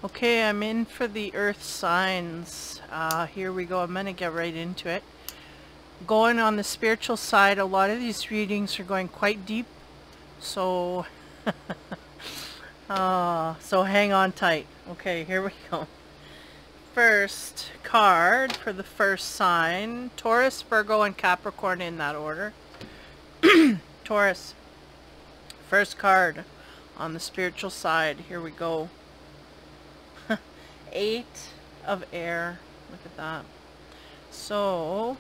Okay, I'm in for the earth signs. Here we go. I'm going to get right into it. Going on the spiritual side, a lot of these readings are going quite deep. So, so hang on tight. Okay, here we go. First card for the first sign. Taurus, Virgo, and Capricorn in that order. Taurus. First card on the spiritual side. Here we go. 8 of air. Look at that. So,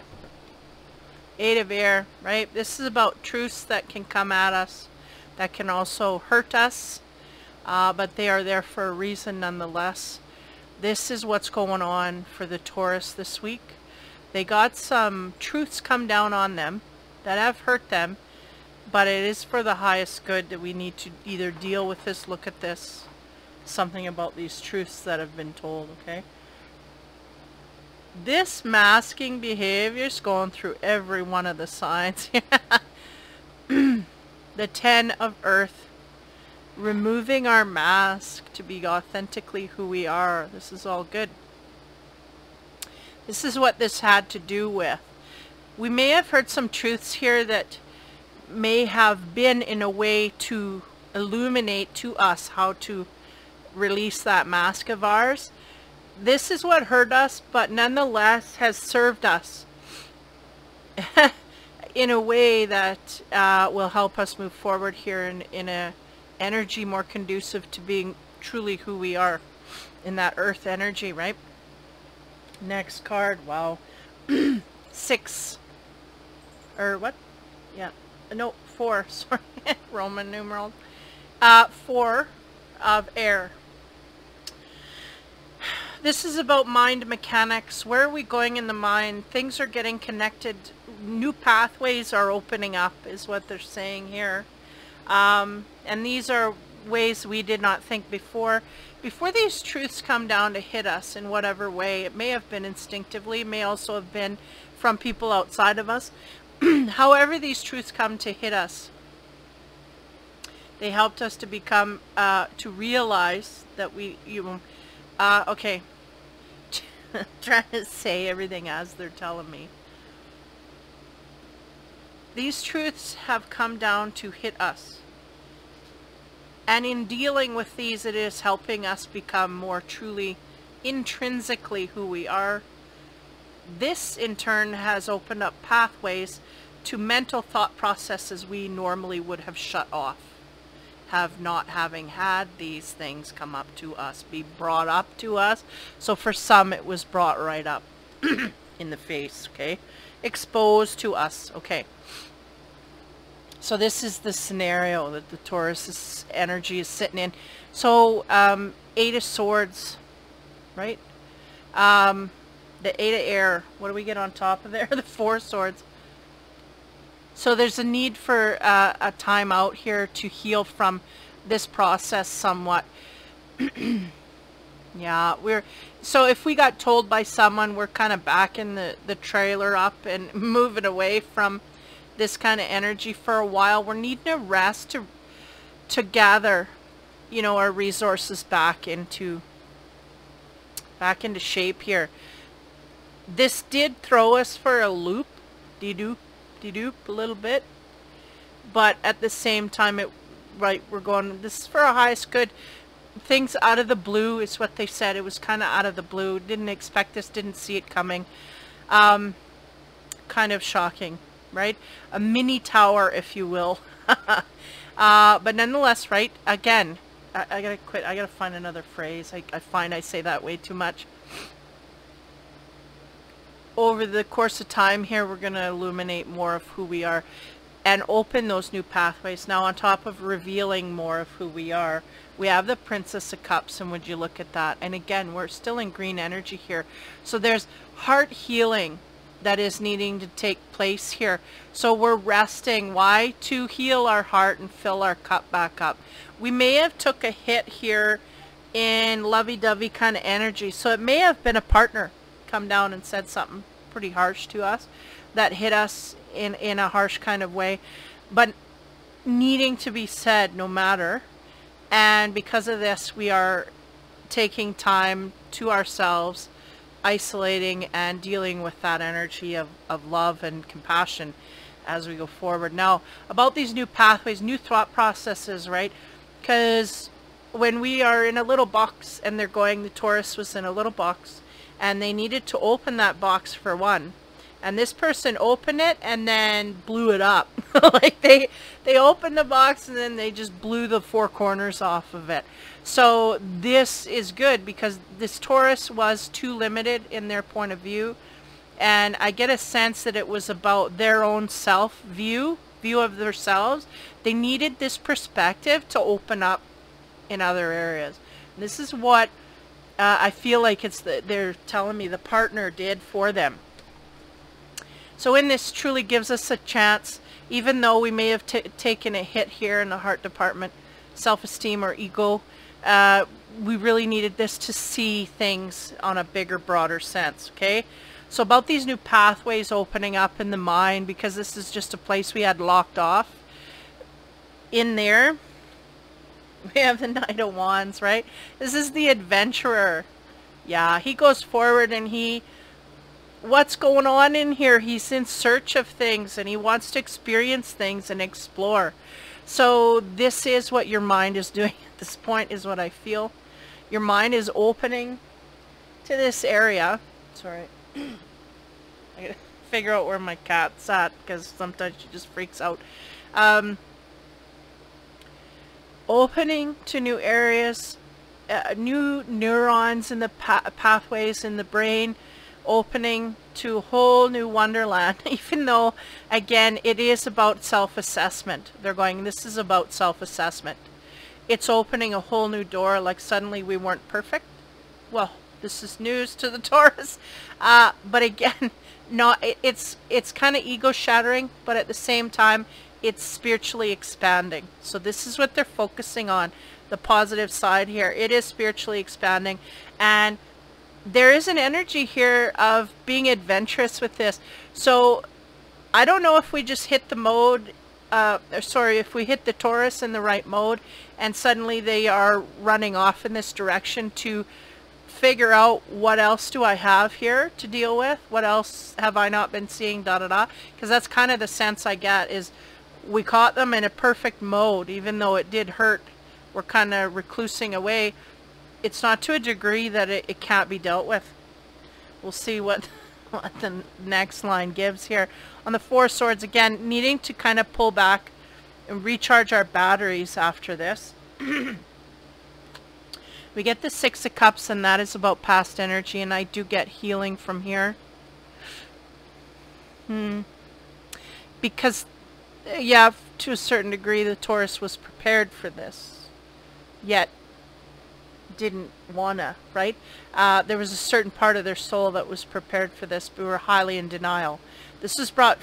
8 of air, right? This is about truths that can come at us, that can also hurt us, but they are there for a reason nonetheless. This is what's going on for the Taurus this week. They got some truths come down on them that have hurt them, but it is for the highest good that we need to either deal with this, look at this, something about these truths that have been told, okay? This masking behavior is going through every one of the signs. The 10 of earth. Removing our mask to be authentically who we are. This is all good. This is what this had to do with. We may have heard some truths here that may have been in a way to illuminate to us how to release that mask of ours. This is what hurt us, but nonetheless has served us in a way that will help us move forward here in a energy more conducive to being truly who we are in that earth energy, right? Next card. Wow. 6 or what? Yeah, no, 4, sorry. Roman numeral. 4 of air. This is about mind mechanics. Where are we going in the mind? Things are getting connected. New pathways are opening up is what they're saying here. And these are ways we did not think before. Before these truths come down to hit us in whatever way, it may have been instinctively, it may also have been from people outside of us. However these truths come to hit us, they helped us to become, to realize that okay. Trying to say everything as they're telling me. These truths have come down to hit us. And in dealing with these, it is helping us become more truly intrinsically who we are. This, in turn, has opened up pathways to mental thought processes we normally would have shut off, not having had these things come up to us, be brought up to us. So for some, it was brought right up in the face, okay? Exposed to us, okay? So this is the scenario that the Taurus energy is sitting in. So 8 of swords, right? The 8 of air. What do we get on top of there? The 4 swords. So there's a need for a time out here to heal from this process somewhat. Yeah, so if we got told by someone we're kind of backing the trailer up and moving away from this kind of energy for a while, we're needing a rest to gather, you know, our resources back into shape here. This did throw us for a loop, de-doop a little bit, but at the same time, we're going, this is for our highest good. Things out of the blue is what they said. It was kind of out of the blue. Didn't expect this, didn't see it coming. Kind of shocking, right? A mini tower, if you will. But nonetheless, right? Again, I gotta quit. I gotta find another phrase. I find I say that way too much. Over the course of time here, we're going to illuminate more of who we are and open those new pathways. Now, on top of revealing more of who we are, we have the Princess of Cups, and would you look at that? And again, we're still in green energy here. So there's heart healing that is needing to take place here. So we're resting. Why? To heal our heart and fill our cup back up. We may have took a hit here in lovey-dovey kind of energy. So it may have been a partner come down and said something pretty harsh to us that hit us in a harsh kind of way, but needing to be said no matter. And because of this, we are taking time to ourselves, isolating and dealing with that energy of love and compassion as we go forward. Now, about these new pathways, new thought processes, right? Because when we are in a little box and they're going, the Taurus was in a little box and they needed to open that box for one. And this person opened it and then blew it up. Like they opened the box and then they just blew the four corners off of it. So this is good because this Taurus was too limited in their point of view. And I get a sense that it was about their own self view of themselves. They needed this perspective to open up in other areas. And this is what I feel like they're telling me the partner did for them. So in this truly gives us a chance, even though we may have taken a hit here in the heart department, self-esteem or ego, we really needed this to see things on a bigger, broader sense, okay? So about these new pathways opening up in the mind, because this is just a place we had locked off. In there, we have the Knight of Wands, right? This is the adventurer. Yeah, he goes forward and what's going on in here? He's in search of things and he wants to experience things and explore. So this is what your mind is doing at this point, is what I feel. Your mind is opening to this area. Sorry. I gotta figure out where my cat's at because sometimes she just freaks out. Opening to new areas, new neurons in the pathways in the brain, opening to a whole new wonderland, even though, again, it is about self-assessment. They're going, this is about self-assessment. It's opening a whole new door, like suddenly we weren't perfect. Well, this is news to the Taurus. But again, it's kind of ego-shattering, but at the same time, it's spiritually expanding. So this is what they're focusing on, the positive side here. It is spiritually expanding, and there is an energy here of being adventurous with this. So I don't know if we just hit the mode, if we hit the Taurus in the right mode and suddenly they are running off in this direction to figure out what else do I have here to deal with? What else have I not been seeing, because that's kind of the sense I get, is we caught them in a perfect mode, even though it did hurt. We're kind of reclusing away. It's not to a degree that it can't be dealt with. We'll see what the next line gives here. On the Four of Swords, again, needing to kind of pull back and recharge our batteries after this. We get the Six of Cups, and that is about past energy, and I do get healing from here. Because, yeah, to a certain degree, the Taurus was prepared for this, yet didn't wanna, right? There was a certain part of their soul that was prepared for this, but we were highly in denial. This was brought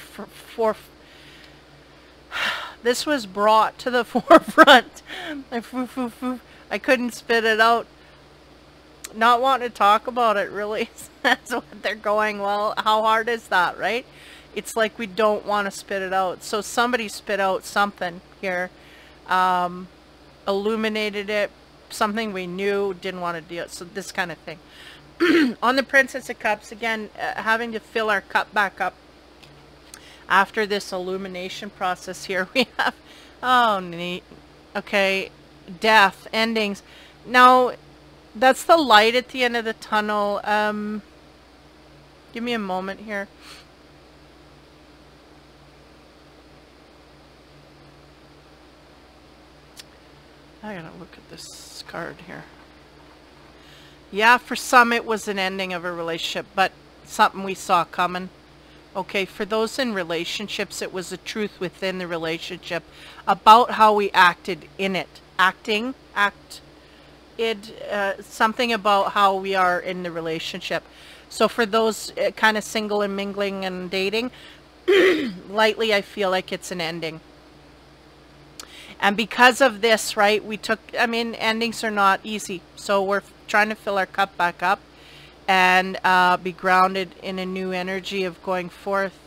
this was brought to the forefront. I couldn't spit it out. Not wanting to talk about it, really. That's what they're going, well, how hard is that, right? It's like we don't want to spit it out. So somebody spit out something here. Illuminated it. Something we knew, didn't want to deal. So this kind of thing. On the Princess of Cups, again, having to fill our cup back up. After this illumination process here, we have, oh, neat. Okay, death, endings. Now, that's the light at the end of the tunnel. Give me a moment here. I gotta look at this card here. Yeah, for some it was an ending of a relationship, but something we saw coming. Okay, for those in relationships, it was a truth within the relationship about how we acted in it. Something about how we are in the relationship. So for those kind of single and mingling and dating, lightly I feel like it's an ending. And because of this, right, endings are not easy. So we're trying to fill our cup back up and be grounded in a new energy of going forth.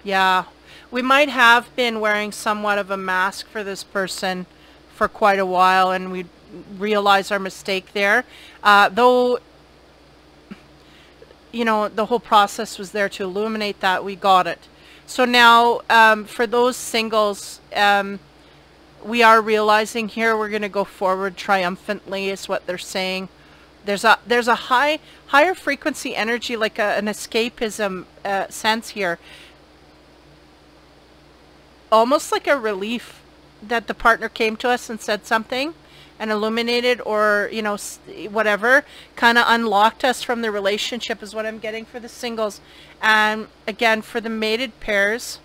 Yeah, we might have been wearing somewhat of a mask for this person for quite a while, and realize our mistake there. Though, you know, the whole process was there to illuminate that, we got it. So now, for those singles, we are realizing here we're going to go forward triumphantly is what they're saying. There's a higher frequency energy, like an escapism sense here. Almost like a relief that the partner came to us and said something and illuminated, or, you know, whatever, kind of unlocked us from the relationship is what I'm getting for the singles. And again, for the mated pairs,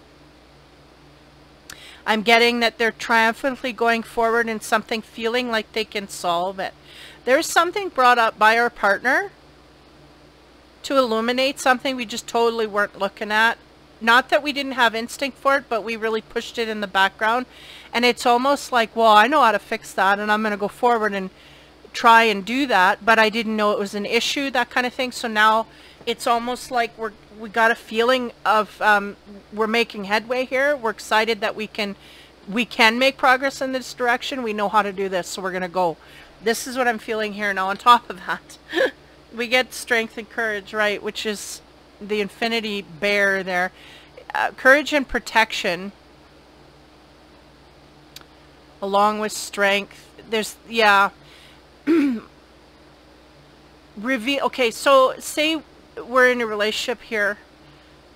I'm getting that they're triumphantly going forward in something, feeling like they can solve it. There's something brought up by our partner to illuminate something we just totally weren't looking at. Not that we didn't have instinct for it, but we really pushed it in the background. And it's almost like, well, I know how to fix that, and I'm going to go forward and try and do that, but I didn't know it was an issue, that kind of thing. So now it's almost like we got a feeling of we're making headway here. We're excited that we can make progress in this direction. We know how to do this, so we're going to go. This is what I'm feeling here. Now on top of that, we get strength and courage, right, which is the infinity bear there. Courage and protection along with strength. There's, yeah. Reveal. Okay, so say we're in a relationship here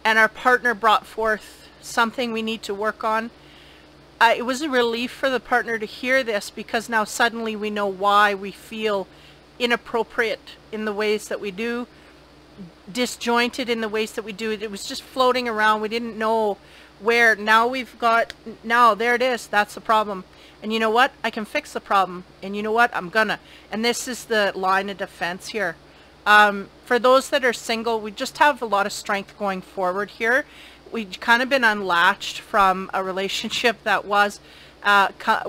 and our partner brought forth something we need to work on. It was a relief for the partner to hear this, because now suddenly we know why we feel inappropriate in the ways that we do, disjointed in the ways that we do. It was just floating around. We didn't know where. Now we've got, now there it is. That's the problem. And you know what? I can fix the problem. And you know what? I'm gonna. And this is the line of defense here. For those that are single, we just have a lot of strength going forward here. We've kind of been unlatched from a relationship that was,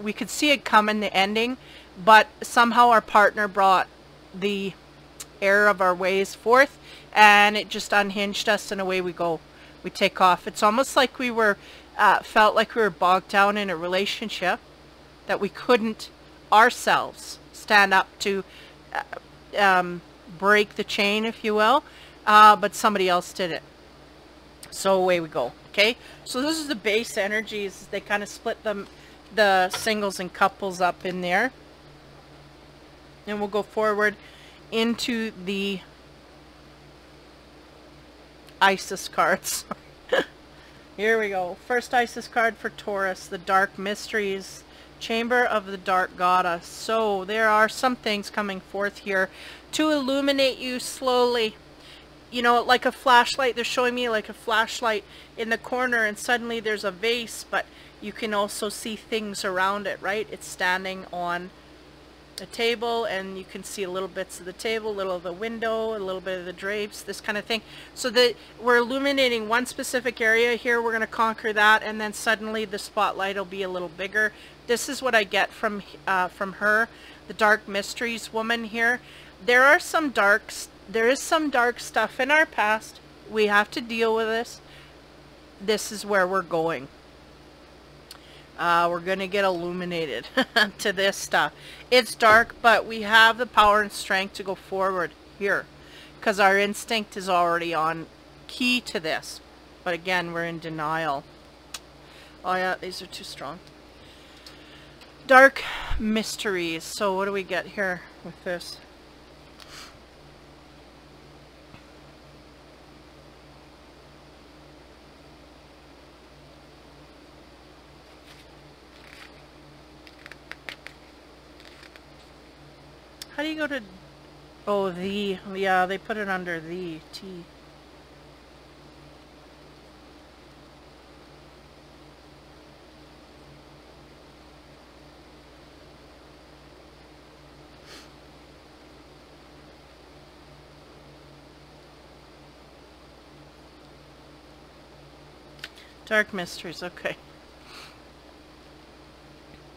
we could see it come in the ending, but somehow our partner brought the error of our ways forth, and it just unhinged us, and away we go. We take off. It's almost like we were, felt like we were bogged down in a relationship that we couldn't ourselves stand up to break the chain, if you will, but somebody else did it. So away we go. Okay, so this is the base energies. They kind of split them, the singles and couples up in there, and we'll go forward into the Isis cards. Here we go. First Isis card for Taurus, the Dark Mysteries, Chamber of the Dark Goddess. So there are some things coming forth here to illuminate you slowly. You know, like a flashlight. They're showing me like a flashlight in the corner, and suddenly there's a vase, but you can also see things around it, right? It's standing on a table, and you can see a little bits of the table, a little of the window, a little bit of the drapes, this kind of thing. So that we're illuminating one specific area here. We're going to conquer that, and then suddenly the spotlight will be a little bigger. This is what I get from her, the Dark Mysteries woman here. There is some dark stuff in our past. We have to deal with this. This is where we're going. We're going to get illuminated to this stuff. It's dark, but we have the power and strength to go forward here, because our instinct is already on key to this. But again, we're in denial. Oh yeah, these are too strong. Dark Mysteries. So what do we get here with this? How do you go to, oh, the, yeah, they put it under the T. Dark Mysteries, okay.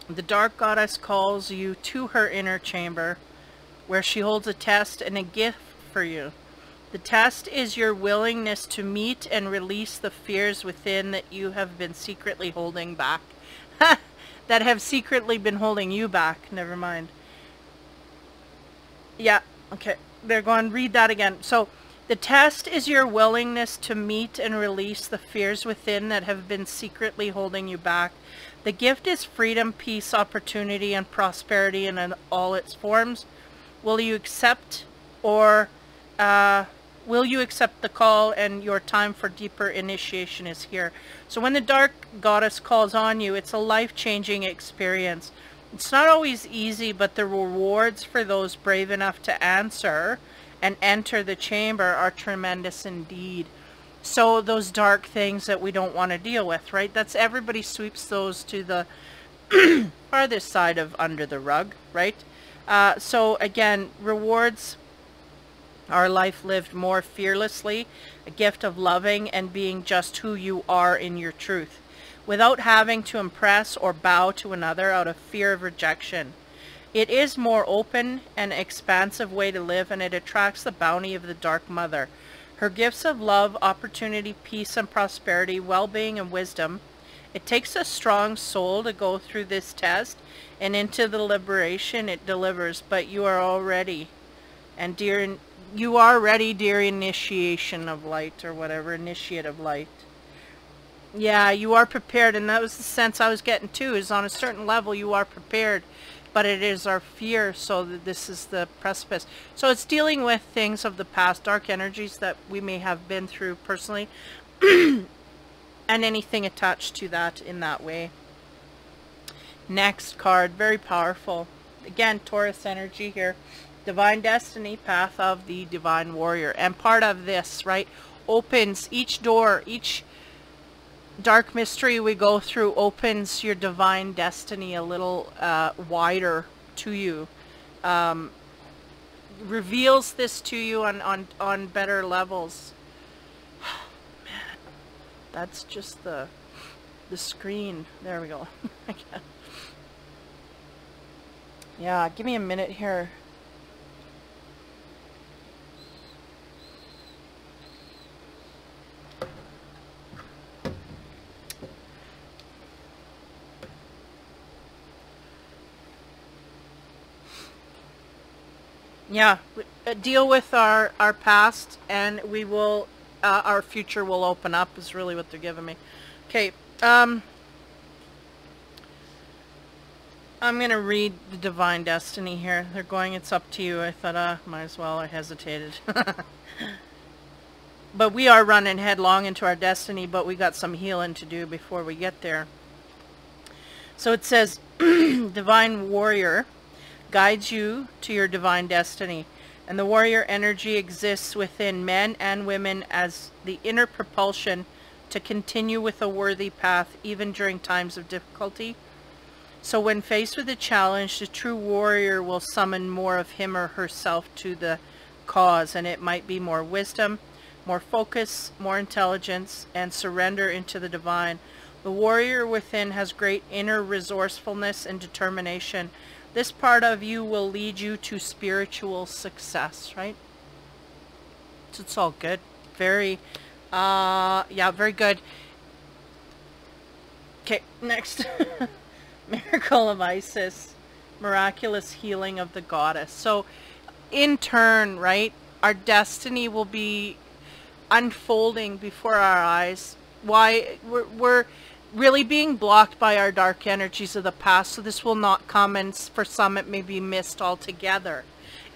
The Dark Goddess calls you to her inner chamber, where she holds a test and a gift for you. The test is your willingness to meet and release the fears within that you have been secretly holding back. That have secretly been holding you back, never mind. Yeah, okay. They're going to read that again. So, the test is your willingness to meet and release the fears within that have been secretly holding you back. The gift is freedom, peace, opportunity, and prosperity in all its forms. Will you accept, or will you accept the call, and your time for deeper initiation is here. So when the dark goddess calls on you, it's a life-changing experience. It's not always easy, but the rewards for those brave enough to answer and enter the chamber are tremendous indeed. So those dark things that we don't want to deal with, right? That's everybody sweeps those to the farthest side of under the rug, right? So again, rewards our life lived more fearlessly, a gift of loving and being just who you are in your truth, without having to impress or bow to another out of fear of rejection. It is more open and expansive way to live, and it attracts the bounty of the Dark Mother. Her gifts of love, opportunity, peace and prosperity, well-being and wisdom. It takes a strong soul to go through this test and into the liberation it delivers, but you are all ready. And you are ready, dear initiation of light, or whatever, initiate of light. Yeah, you are prepared, and that was the sense I was getting too, is on a certain level you are prepared, but it is our fear, so that this is the precipice. So it's dealing with things of the past, dark energies that we may have been through personally, and anything attached to that in that way. Next card, very powerful. Again, Taurus energy here. Divine Destiny, Path of the Divine Warrior. And part of this, right, opens each door, each dark mystery we go through opens your divine destiny a little wider to you. Reveals this to you on better levels. Man, that's just the screen. There we go. Yeah, give me a minute here. Yeah, deal with our past, and we will, our future will open up, is really what they're giving me. Okay, I'm going to read the Divine Destiny here. They're going, it's up to you. I thought, might as well. I hesitated. But we are running headlong into our destiny, but we got some healing to do before we get there. So it says, Divine Warrior guides you to your divine destiny, and the warrior energy exists within men and women as the inner propulsion to continue with a worthy path even during times of difficulty. So when faced with a challenge, the true warrior will summon more of him or herself to the cause, and it might be more wisdom, more focus, more intelligence, and surrender into the divine. The warrior within has great inner resourcefulness and determination. This part of you will lead you to spiritual success, right? So it's all good. Very, yeah, very good. Okay, next. Miracle of Isis. Miraculous healing of the goddess. So, in turn, right, our destiny will be unfolding before our eyes. Why? We're really being blocked by our dark energies of the past, so this will not come, and for some it may be missed altogether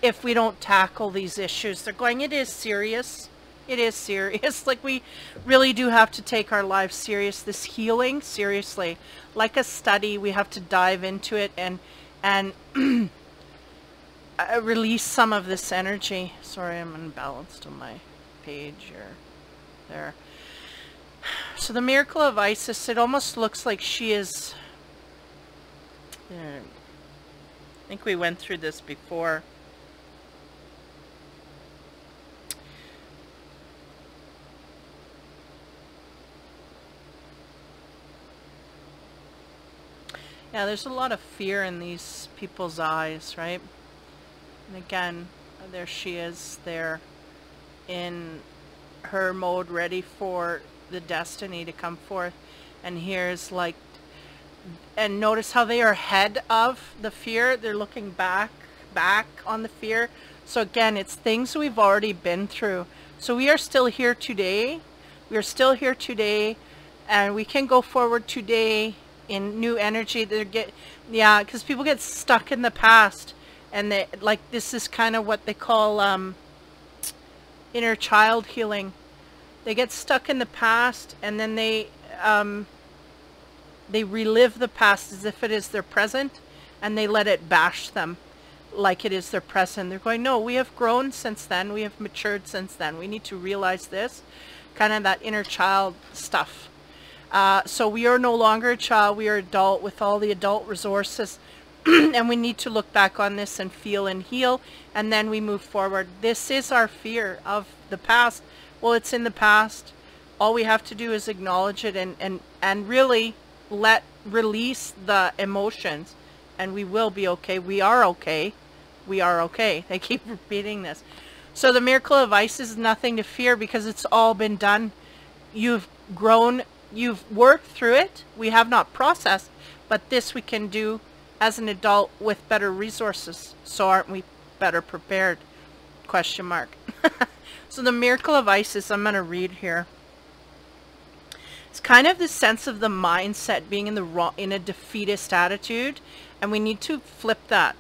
if we don't tackle these issues. They're going, it is serious. It is serious. Like, we really do have to take our lives serious. This healing, seriously, like a study, we have to dive into it and release some of this energy. Sorry, I'm unbalanced on my page here. There. So the Miracle of Isis, it almost looks like she is... I think we went through this before. Yeah, there's a lot of fear in these people's eyes, right? And again, there she is there in her mode, ready for the destiny to come forth. And here's and notice how they are ahead of the fear. They're looking back back on the fear. So again, it's things we've already been through. So we are still here today. We are still here today, and we can go forward today in new energy. Because people get stuck in the past, and they like this is kind of what they call inner child healing. They get stuck in the past, and then they relive the past as if it is their present, and they let it bash them like it is their present. They're going, no, we have grown since then. We have matured since then. We need to realize this, kind of that inner child stuff. So we are no longer a child. We are adult with all the adult resources. And we need to look back on this and feel and heal. And then we move forward. This is our fear of the past. Well, it's in the past. All we have to do is acknowledge it and really release the emotions. And we will be okay. We are okay. We are okay. They keep repeating this. So the miracle of ice is nothing to fear because it's all been done. You've grown. You've worked through it. We have not processed. But this we can do as an adult with better resources. So aren't we better prepared? Question mark. So the miracle of Isis, I'm going to read here. It's kind of the sense of the mindset being in a defeatist attitude, and we need to flip that.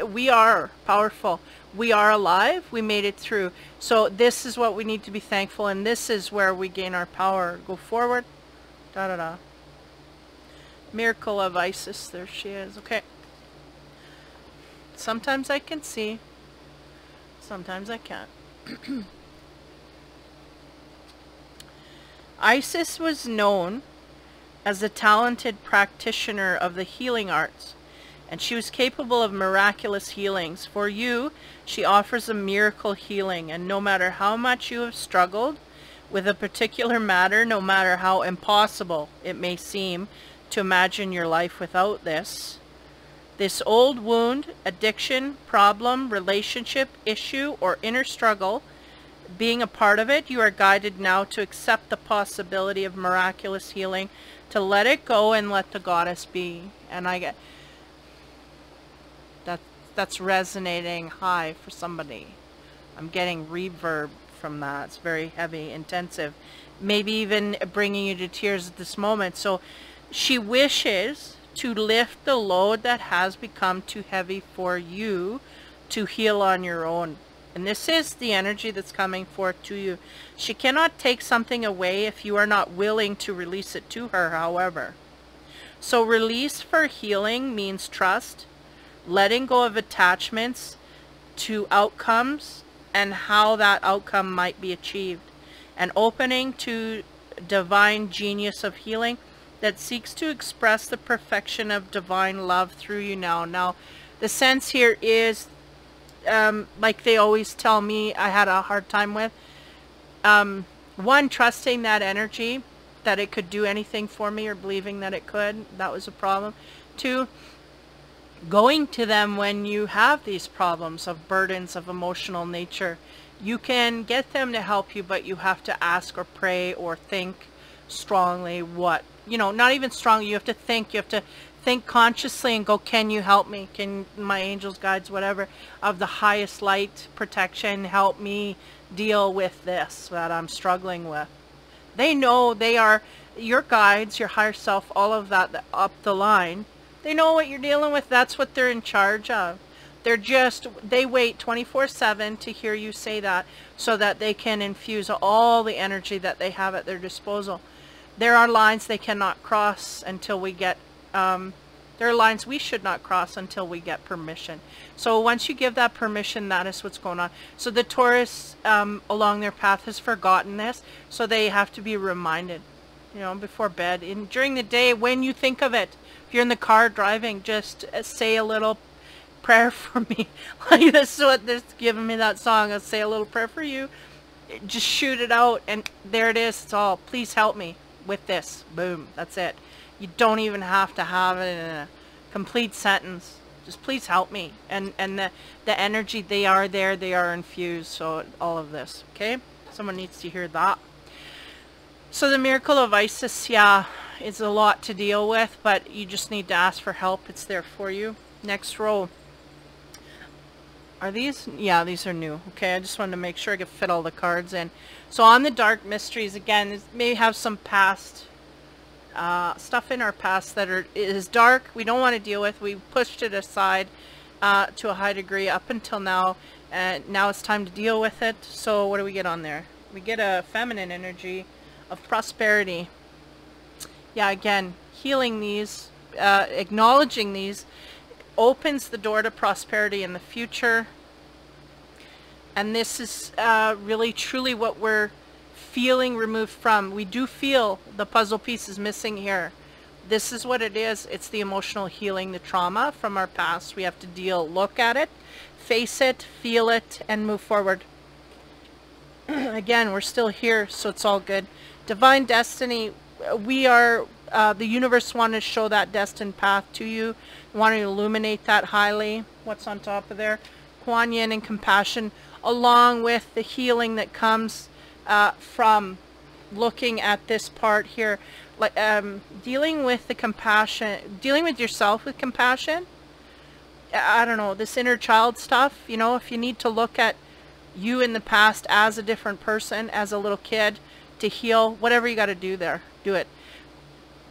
We are powerful. We are alive. We made it through. So this is what we need to be thankful, and this is where we gain our power. Go forward. Da da da. Miracle of Isis. There she is. Okay. Sometimes I can see. Sometimes I can't. Isis was known as a talented practitioner of the healing arts, and she was capable of miraculous healings. For you, she offers a miracle healing, and no matter how much you have struggled with a particular matter, no matter how impossible it may seem to imagine your life without this old wound, addiction, problem, relationship, issue, or inner struggle, being a part of it, you are guided now to accept the possibility of miraculous healing, to let it go and let the goddess be. And I get that's resonating high for somebody. I'm getting reverb from that. It's very heavy, intensive, maybe even bringing you to tears at this moment. So she wishes to lift the load that has become too heavy for you to heal on your own. And this is the energy that's coming forth to you. She cannot take something away if you are not willing to release it to her, however. So release for healing means trust, letting go of attachments to outcomes and how that outcome might be achieved, and opening to divine genius of healing that seeks to express the perfection of divine love through you now. Now, the sense here is, like they always tell me I had a hard time with, one, trusting that energy, that it could do anything for me, or believing that it could. That was a problem. Two, going to them when you have these problems of burdens of emotional nature. You can get them to help you, but you have to ask or pray or think strongly what, not even strongly, you have to think consciously and go, can you help me? Can my angels, guides, whatever, of the highest light protection help me deal with this that I'm struggling with? They know, they are your guides, your higher self, all of that up the line. They know what you're dealing with. That's what they're in charge of. They wait 24/7 to hear you say that, so that they can infuse all the energy that they have at their disposal. There are lines they cannot cross until we get, there are lines we should not cross until we get permission. So once you give that permission, that is what's going on. So the Taurus along their path has forgotten this, so they have to be reminded, before bed. And during the day, when you think of it, if you're in the car driving, just say a little prayer for me. Like, this is what this giving me that song. I'll say a little prayer for you. Just shoot it out, and there it is. It's all, please help me with this. Boom. That's it. You don't even have to have it in a complete sentence. Just please help me. And the energy, they are there. They are infused. So all of this. Okay? Someone needs to hear that. So the miracle of Isis, yeah, it's a lot to deal with, but you just need to ask for help. It's there for you. Next row. Are these? Yeah, these are new. Okay, I just wanted to make sure I could fit all the cards in. So on the Dark Mysteries, again, it may have some past stuff in our past that is dark, we don't want to deal with. We pushed it aside to a high degree up until now, and now it's time to deal with it. So what do we get on there? We get a feminine energy of prosperity. Yeah, again, healing these, acknowledging these, opens the door to prosperity in the future. And this is really truly what we're feeling removed from. We do feel the puzzle pieces missing here. This is what it is. It's the emotional healing, the trauma from our past. We have to look at it, face it, feel it, and move forward. Again, we're still here, so it's all good. Divine destiny, we are, the universe wanted to show that destined path to you. We want to illuminate that highly. What's on top of there? Kuan Yin and compassion, along with the healing that comes from looking at this part here. Like dealing with the compassion, dealing with yourself with compassion. I don't know, this inner child stuff, you know, if you need to look at you in the past as a different person, as a little kid, to heal, whatever you got to do there, do it.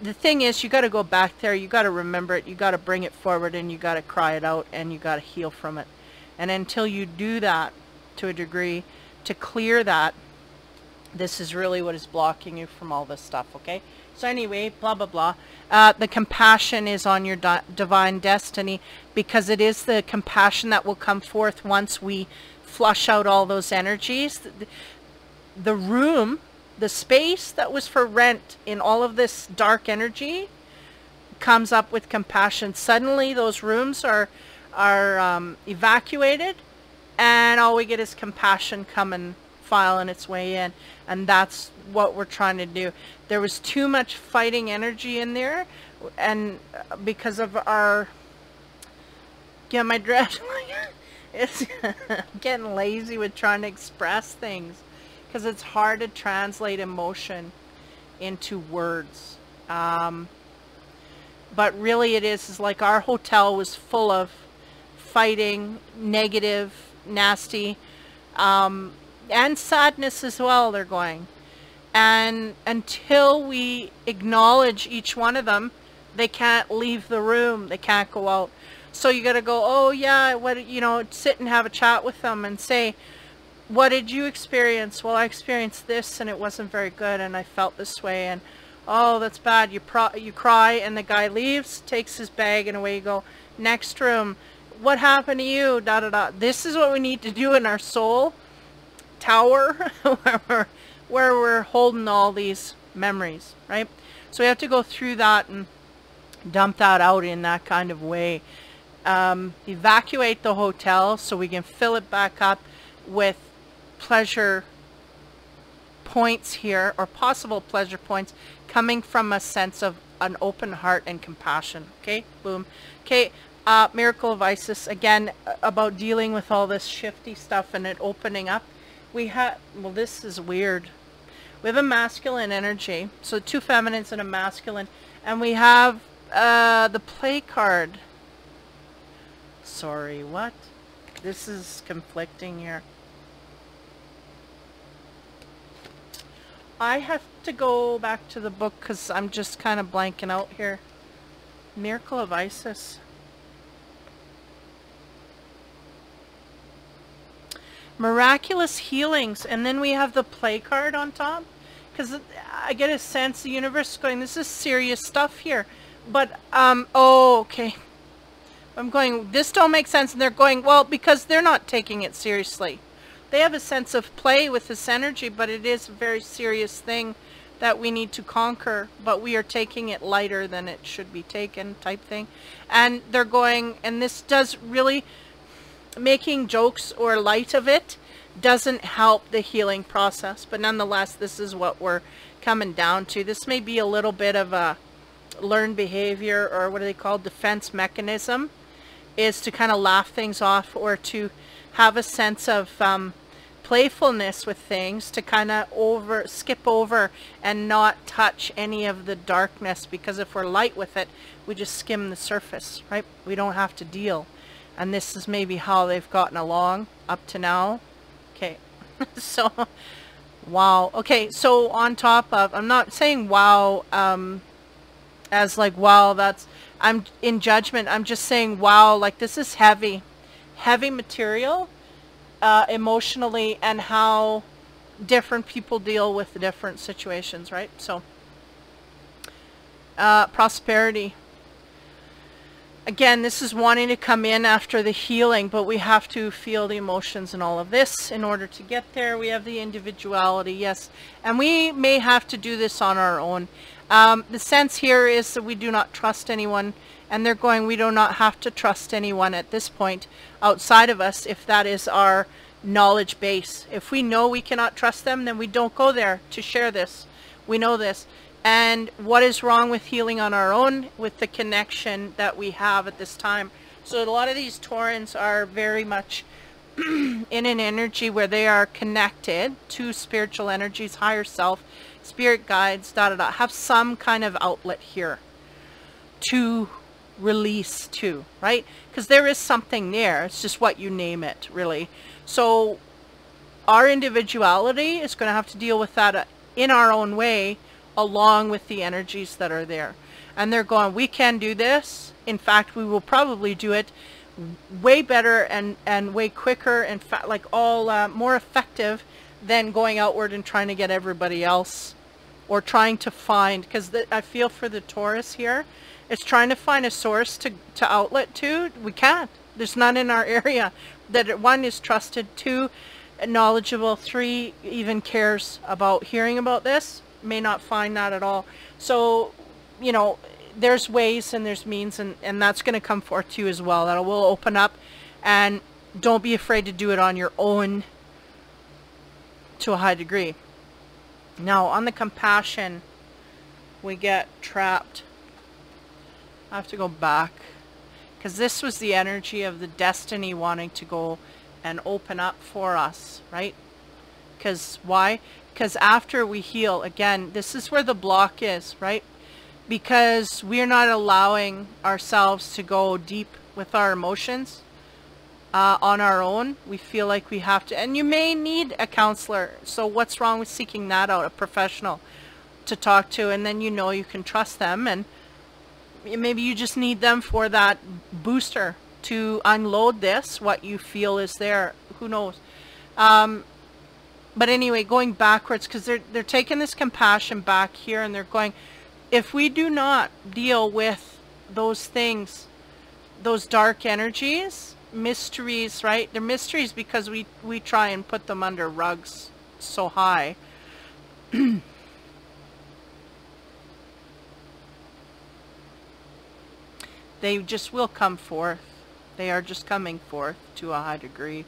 The thing is, you got to go back there, you got to remember it, you got to bring it forward, and you got to cry it out, and you got to heal from it. And until you do that to a degree, to clear that, this is really what is blocking you from all this stuff, okay? So anyway, blah, blah, blah. The compassion is on your divine destiny, because it is the compassion that will come forth once we flush out all those energies. The room, the space that was for rent in all of this dark energy comes up with compassion. Suddenly those rooms are evacuated, and all we get is compassion coming, filing its way in. And that's what we're trying to do. There was too much fighting energy in there, and because of our, yeah, my dress, it's getting lazy with trying to express things, because it's hard to translate emotion into words. But really it is like our hotel was full of fighting, negative, nasty, and sadness as well, they're going. And until we acknowledge each one of them, they can't leave the room, they can't go out. So you got to go, oh yeah, what, you know, sit and have a chat with them and say, what did you experience? Well, I experienced this and it wasn't very good, and I felt this way, and oh, that's bad. You cry, and the guy leaves, takes his bag, and away you go. Next room. What happened to you? Da da da. This is what we need to do in our soul tower, where we're holding all these memories, right? So we have to go through that and dump that out in that kind of way. Evacuate the hotel so we can fill it back up with pleasure points here, or possible pleasure points, coming from a sense of an open heart and compassion. Okay, boom. Okay, Miracle of Isis, again, about dealing with all this shifty stuff and it opening up. We have, well, this is weird. We have a masculine energy, so two feminines and a masculine, and we have the play card. Sorry, what? This is conflicting here. I have to go back to the book because I'm just kind of blanking out here. Miracle of Isis. Miraculous healings, and then we have the play card on top, because I get a sense the universe is going, this is serious stuff here. But oh, okay, I'm going, this don't make sense, and they're going, well, because they're not taking it seriously. They have a sense of play with this energy, but it is a very serious thing that we need to conquer, but we are taking it lighter than it should be taken, type thing. And they're going, and this does really, making jokes or light of it doesn't help the healing process, but nonetheless, this is what we're coming down to. This may be a little bit of a learned behavior, or what do they call, defense mechanism, is to kind of laugh things off, or to have a sense of playfulness with things, to kind of skip over and not touch any of the darkness, because if we're light with it, we just skim the surface, right? We don't have to deal. And this is maybe how they've gotten along up to now. Okay. So, wow. Okay, so on top of, I'm not saying wow as like, wow, that's, I'm in judgment. I'm just saying, wow, like this is heavy. Heavy material, emotionally, and how different people deal with the different situations, right? So, prosperity. Again, this is wanting to come in after the healing, but we have to feel the emotions and all of this in order to get there. We have the individuality, yes. And we may have to do this on our own. The sense here is that we do not trust anyone, and they're going, we do not have to trust anyone at this point outside of us if that is our knowledge base. If we know we cannot trust them, then we don't go there to share this. We know this. And what is wrong with healing on our own with the connection that we have at this time? So a lot of these Taurans are very much in an energy where they are connected to spiritual energies, higher self, spirit guides, have some kind of outlet here to release to, right? Because there is something there. It's just what you name it, really. So our individuality is going to have to deal with that in our own way, along with the energies that are there. And they're going, we can do this. In fact, we will probably do it way better and way quicker and like all more effective than going outward and trying to get everybody else, or trying to find, because I feel for the Taurus here, it's trying to find a source to outlet to. We can't. There's none in our area that, one, is trusted, two, knowledgeable, three, even cares about hearing about this. May not find that at all. So, you know, there's ways and there's means, and that's going to come forth to you as well. That will open up, and don't be afraid to do it on your own to a high degree. Now, on the compassion, we get trapped. I have to go back, because this was the energy of the destiny wanting to go and open up for us, right? Because why? Because after we heal, again, this is where the block is, right? Because we're not allowing ourselves to go deep with our emotions on our own. We feel like we have to, and you may need a counselor. So what's wrong with seeking that out, a professional to talk to, and then you know you can trust them, and maybe you just need them for that booster to unload this, what you feel is there. Who knows? But anyway, going backwards, because they're taking this compassion back here, and they're going, if we do not deal with those things, those dark energies, mysteries, right? They're mysteries because we try and put them under rugs so high. They just will come forth. They are just coming forth to a high degree.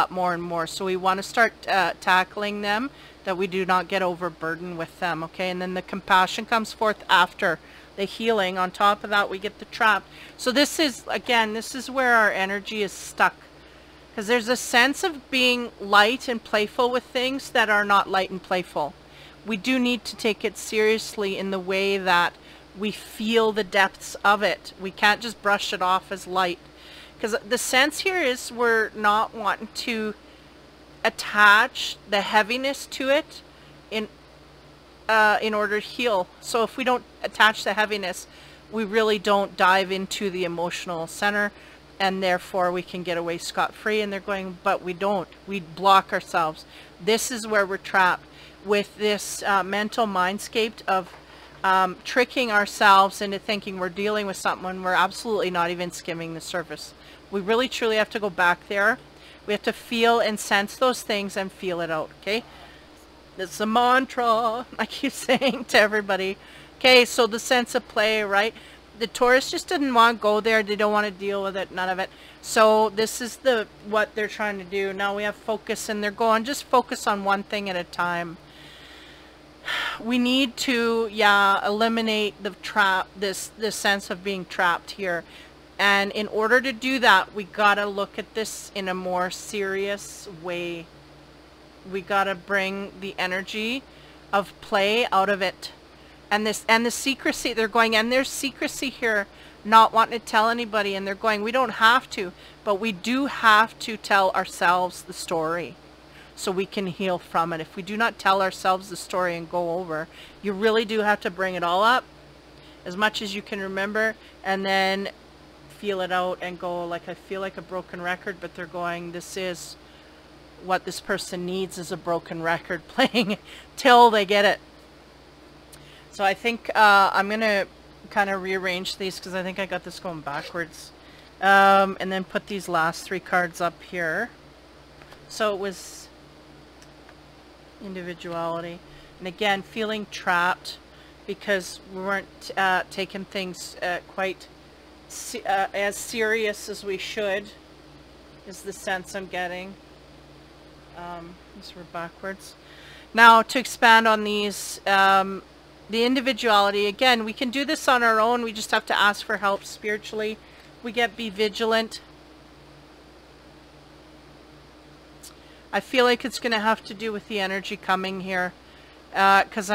More and more. So we want to start tackling them, that we do not get overburdened with them, okay? And then the compassion comes forth after the healing. On top of that, we get the trap. So this is, again, this is where our energy is stuck, because there's a sense of being light and playful with things that are not light and playful. We do need to take it seriously in the way that we feel the depths of it. We can't just brush it off as light. Because the sense here is we're not wanting to attach the heaviness to it in order to heal. So if we don't attach the heaviness, we really don't dive into the emotional center, and therefore we can get away scot-free. And they're going, but we don't. We block ourselves. This is where we're trapped with this mental mindscape of tricking ourselves into thinking we're dealing with something when we're absolutely not even skimming the surface. We really truly have to go back there. We have to feel and sense those things and feel it out, okay? It's a mantra I keep saying to everybody. Okay, so the sense of play, right? The Taurus just didn't want to go there. They don't want to deal with it, none of it. So this is what they're trying to do. Now we have focus, and they're going, just focus on one thing at a time. We need to, eliminate the trap, this sense of being trapped here. And in order to do that, we gotta look at this in a more serious way. We gotta bring the energy of play out of it. And the secrecy, they're going, and there's secrecy here not wanting to tell anybody, and they're going, we don't have to, but we do have to tell ourselves the story so we can heal from it. If we do not tell ourselves the story and go over, you really do have to bring it all up as much as you can remember, and then feel it out and go, like, I feel like a broken record, but they're going, this is what this person needs, is a broken record playing till they get it. So I think I'm gonna kind of rearrange these because I think I got this going backwards, and then put these last 3 cards up here. So it was individuality, and again, feeling trapped because we weren't taking things quite as serious as we should, is the sense I'm getting. These were backwards. Now to expand on these, the individuality, again, we can do this on our own. We just have to ask for help spiritually. We get be vigilant. I feel like it's going to have to do with the energy coming here, because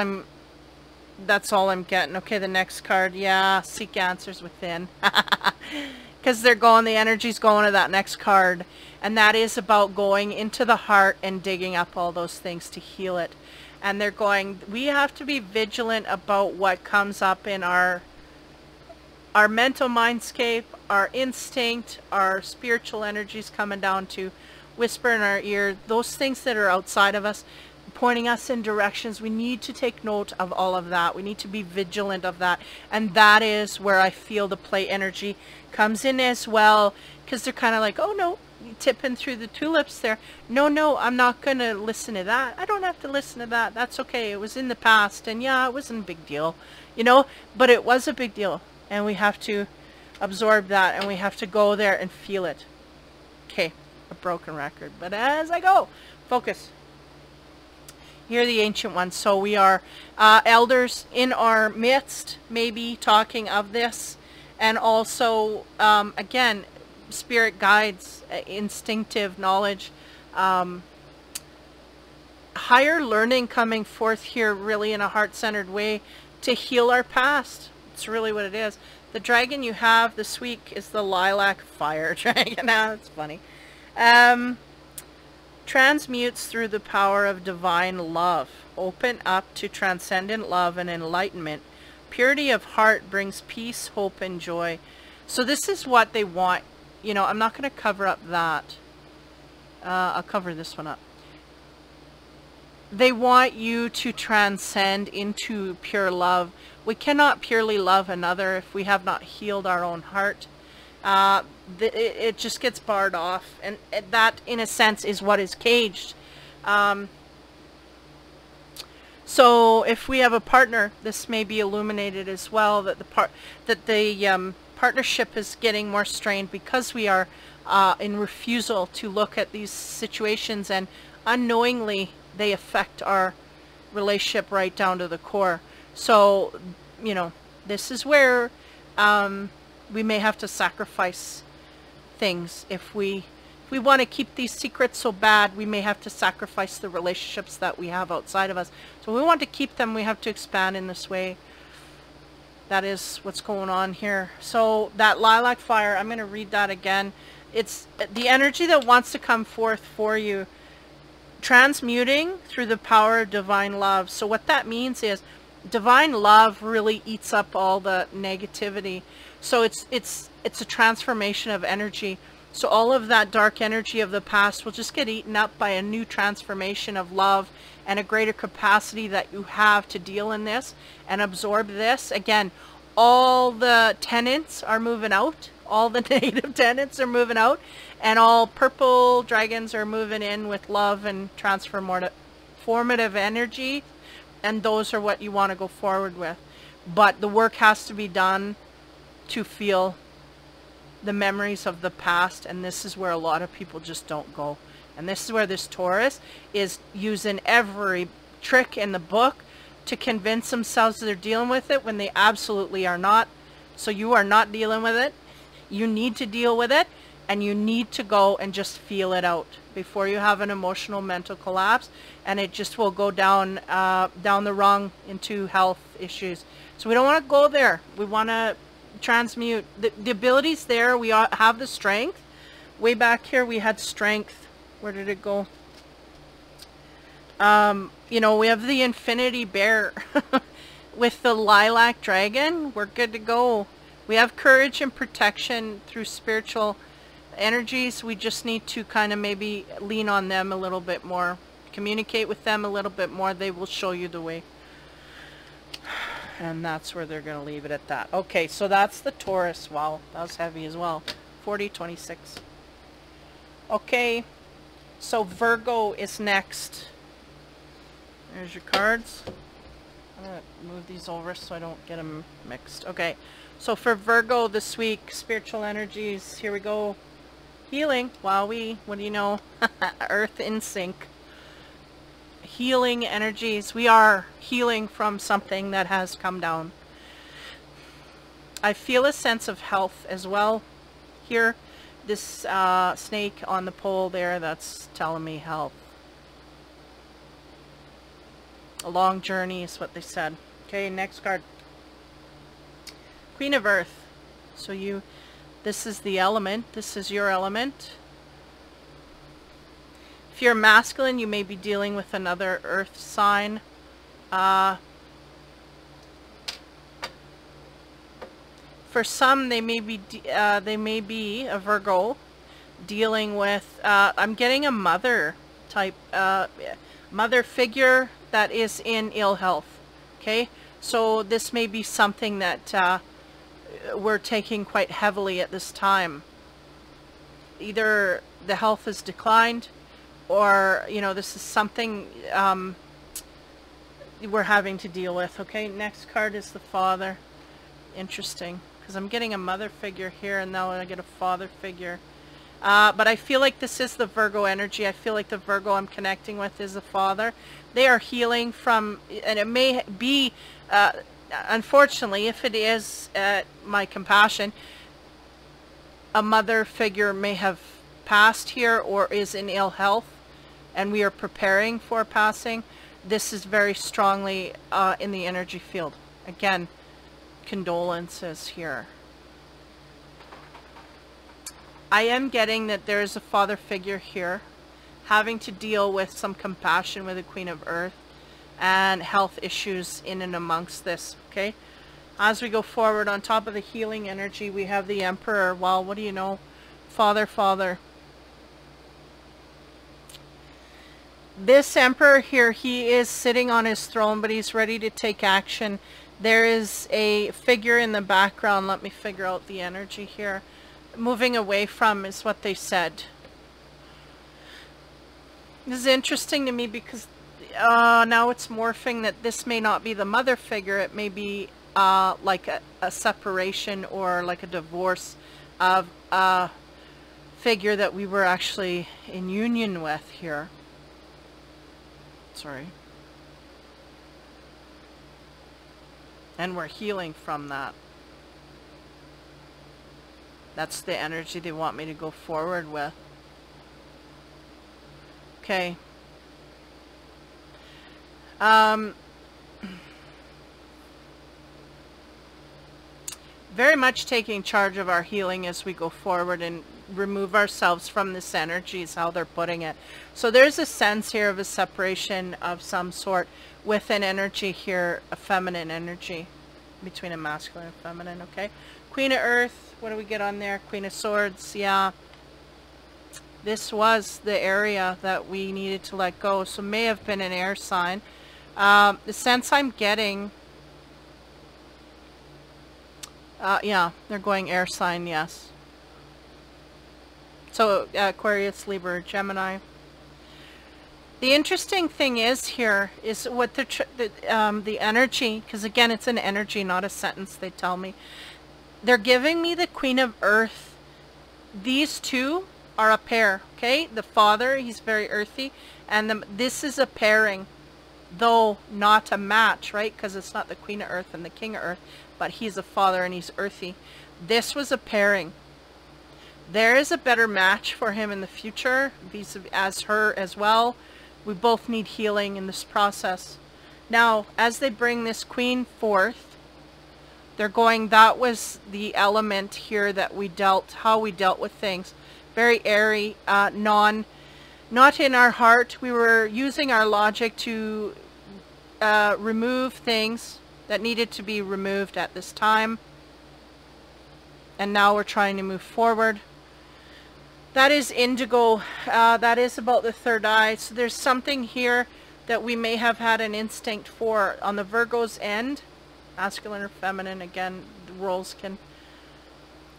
that's all I'm getting. Okay, the next card, yeah, seek answers within. Because they're going, the energy's going to that next card, and that is about going into the heart and digging up all those things to heal it. And they're going, we have to be vigilant about what comes up in our mental mindscape, our instinct, our spiritual energies coming down to whisper in our ear, those things that are outside of us, pointing us in directions. We need to take note of all of that. We need to be vigilant of that. And that is where I feel the play energy comes in as well, because they're kind of like, oh no, tipping through the tulips there. No, I'm not going to listen to that. I don't have to listen to that. That's okay. It was in the past, and yeah, it wasn't a big deal, you know, but it was a big deal, and we have to absorb that, and we have to go there and feel it. Okay, a broken record, but as I go, focus. Hear the ancient ones. So we are elders in our midst, maybe talking of this, and also again, spirit guides, instinctive knowledge, higher learning coming forth here, really in a heart-centered way to heal our past. It's really what it is. The dragon you have this week is the lilac fire dragon. Now it's funny. Transmutes through the power of divine love. Open up to transcendent love and enlightenment. Purity of heart brings peace, hope, and joy. So this is what they want. You know, I'm not going to cover up that. I'll cover this one up. They want you to transcend into pure love. We cannot purely love another if we have not healed our own heart. It just gets barred off, and that in a sense is what is caged. So if we have a partner, this may be illuminated as well, that the partnership is getting more strained because we are in refusal to look at these situations, and unknowingly they affect our relationship right down to the core. So, you know, this is where we may have to sacrifice things. If we want to keep these secrets so bad, we may have to sacrifice the relationships that we have outside of us. So we want to keep them, we have to expand in this way. That is what's going on here. So that lilac fire, I'm going to read that again. It's the energy that wants to come forth for you, transmuting through the power of divine love. So what that means is divine love really eats up all the negativity. So it's a transformation of energy. So all of that dark energy of the past will just get eaten up by a new transformation of love and a greater capacity that you have to deal in this and absorb this. Again, all the tenants are moving out. All the native tenants are moving out, and all purple dragons are moving in with love and transformative energy, and those are what you want to go forward with. But the work has to be done to feel the memories of the past, and this is where a lot of people just don't go. And this is where this Taurus is using every trick in the book to convince themselves that they're dealing with it when they absolutely are not. So you are not dealing with it. You need to deal with it, and you need to go and just feel it out before you have an emotional mental collapse, and it just will go down the wrong into health issues. So we don't want to go there. We want to transmute. The ability's there. We have the strength. Way back here we had strength. Where did it go? You know, we have the Infinity Bear with the Lilac Dragon. We're good to go. We have courage and protection through spiritual energies. We just need to kind of maybe lean on them a little bit more. Communicate with them a little bit more. They will show you the way. And that's where they're going to leave it at that. Okay, so that's the Taurus. Wow, that was heavy as well. 4026. Okay, so Virgo is next. There's your cards. I'm going to move these over so I don't get them mixed. Okay, so for Virgo this week, spiritual energies. Here we go. Healing. Wowee. What do you know? Earth in sync. Healing energies. We are healing from something that has come down. I feel a sense of health as well here. This snake on the pole there, that's telling me health. A long journey is what they said. Okay, next card. Queen of Earth. So this is the element. This is your element. If you're masculine, you may be dealing with another earth sign. For some, they may be a Virgo dealing with, I'm getting a mother type, mother figure that is in ill health. Okay, so this may be something that we're taking quite heavily at this time. Either the health has declined, or, you know, this is something we're having to deal with. Okay, next card is the Father. Interesting, because I'm getting a mother figure here, and now I get a father figure. But I feel like this is the Virgo energy. I feel like the Virgo I'm connecting with is the Father. They are healing from, and it may be, unfortunately, if it is my compassion, a mother figure may have passed here or is in ill health, and we are preparing for passing. This is very strongly in the energy field. Again, condolences here. I am getting that there is a father figure here having to deal with some compassion with the Queen of Earth and health issues in and amongst this. Okay, as we go forward, on top of the healing energy, we have the Emperor. Well, what do you know? Father. This Emperor here, he is sitting on his throne, but he's ready to take action. There is a figure in the background. Let me figure out the energy here. Moving away from is what they said. This is interesting to me because now it's morphing that this may not be the mother figure. It may be like a separation or like a divorce of a figure that we were actually in union with here. Sorry. And we're healing from that. That's the energy they want me to go forward with. Okay. Very much taking charge of our healing as we go forward and remove ourselves from this energy is how they're putting it. So there's a sense here of a separation of some sort with an energy here, a feminine energy between a masculine and feminine. Okay, Queen of Earth, what do we get on there? Queen of Swords. Yeah, this was the area that we needed to let go, so may have been an air sign. The sense I'm getting, yeah, they're going air sign. Yes. So Aquarius, Libra, Gemini. The interesting thing is here is what the energy, because again it's an energy, not a sentence, they tell me. They're giving me the Queen of Earth. These two are a pair, okay? The Father, he's very earthy, and this is a pairing, though not a match, right? Because it's not the Queen of Earth and the King of Earth, but he's a father and he's earthy. This was a pairing. There is a better match for him in the future, as her as well. We both need healing in this process. Now, as they bring this queen forth, They're going, that was the element here that we dealt, how we dealt with things. Very airy, not in our heart. We were using our logic to remove things that needed to be removed at this time. And now we're trying to move forward. That is indigo. That is about the third eye. So there's something here that we may have had an instinct for on the Virgo's end. Masculine or feminine, again, the roles can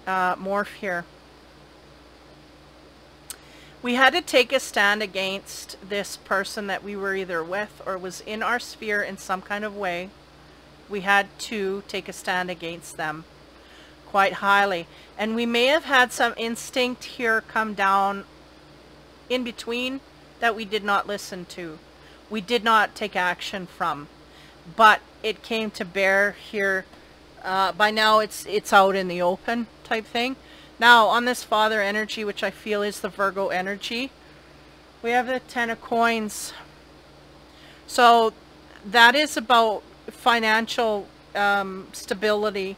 morph here. We had to take a stand against this person that we were either with or was in our sphere in some kind of way. We had to take a stand against them quite highly. And we may have had some instinct here come down in between that we did not listen to. We did not take action from. But it came to bear here. By now it's out in the open type thing. Now on this father energy, which I feel is the Virgo energy, we have the Ten of Coins. So that is about financial stability.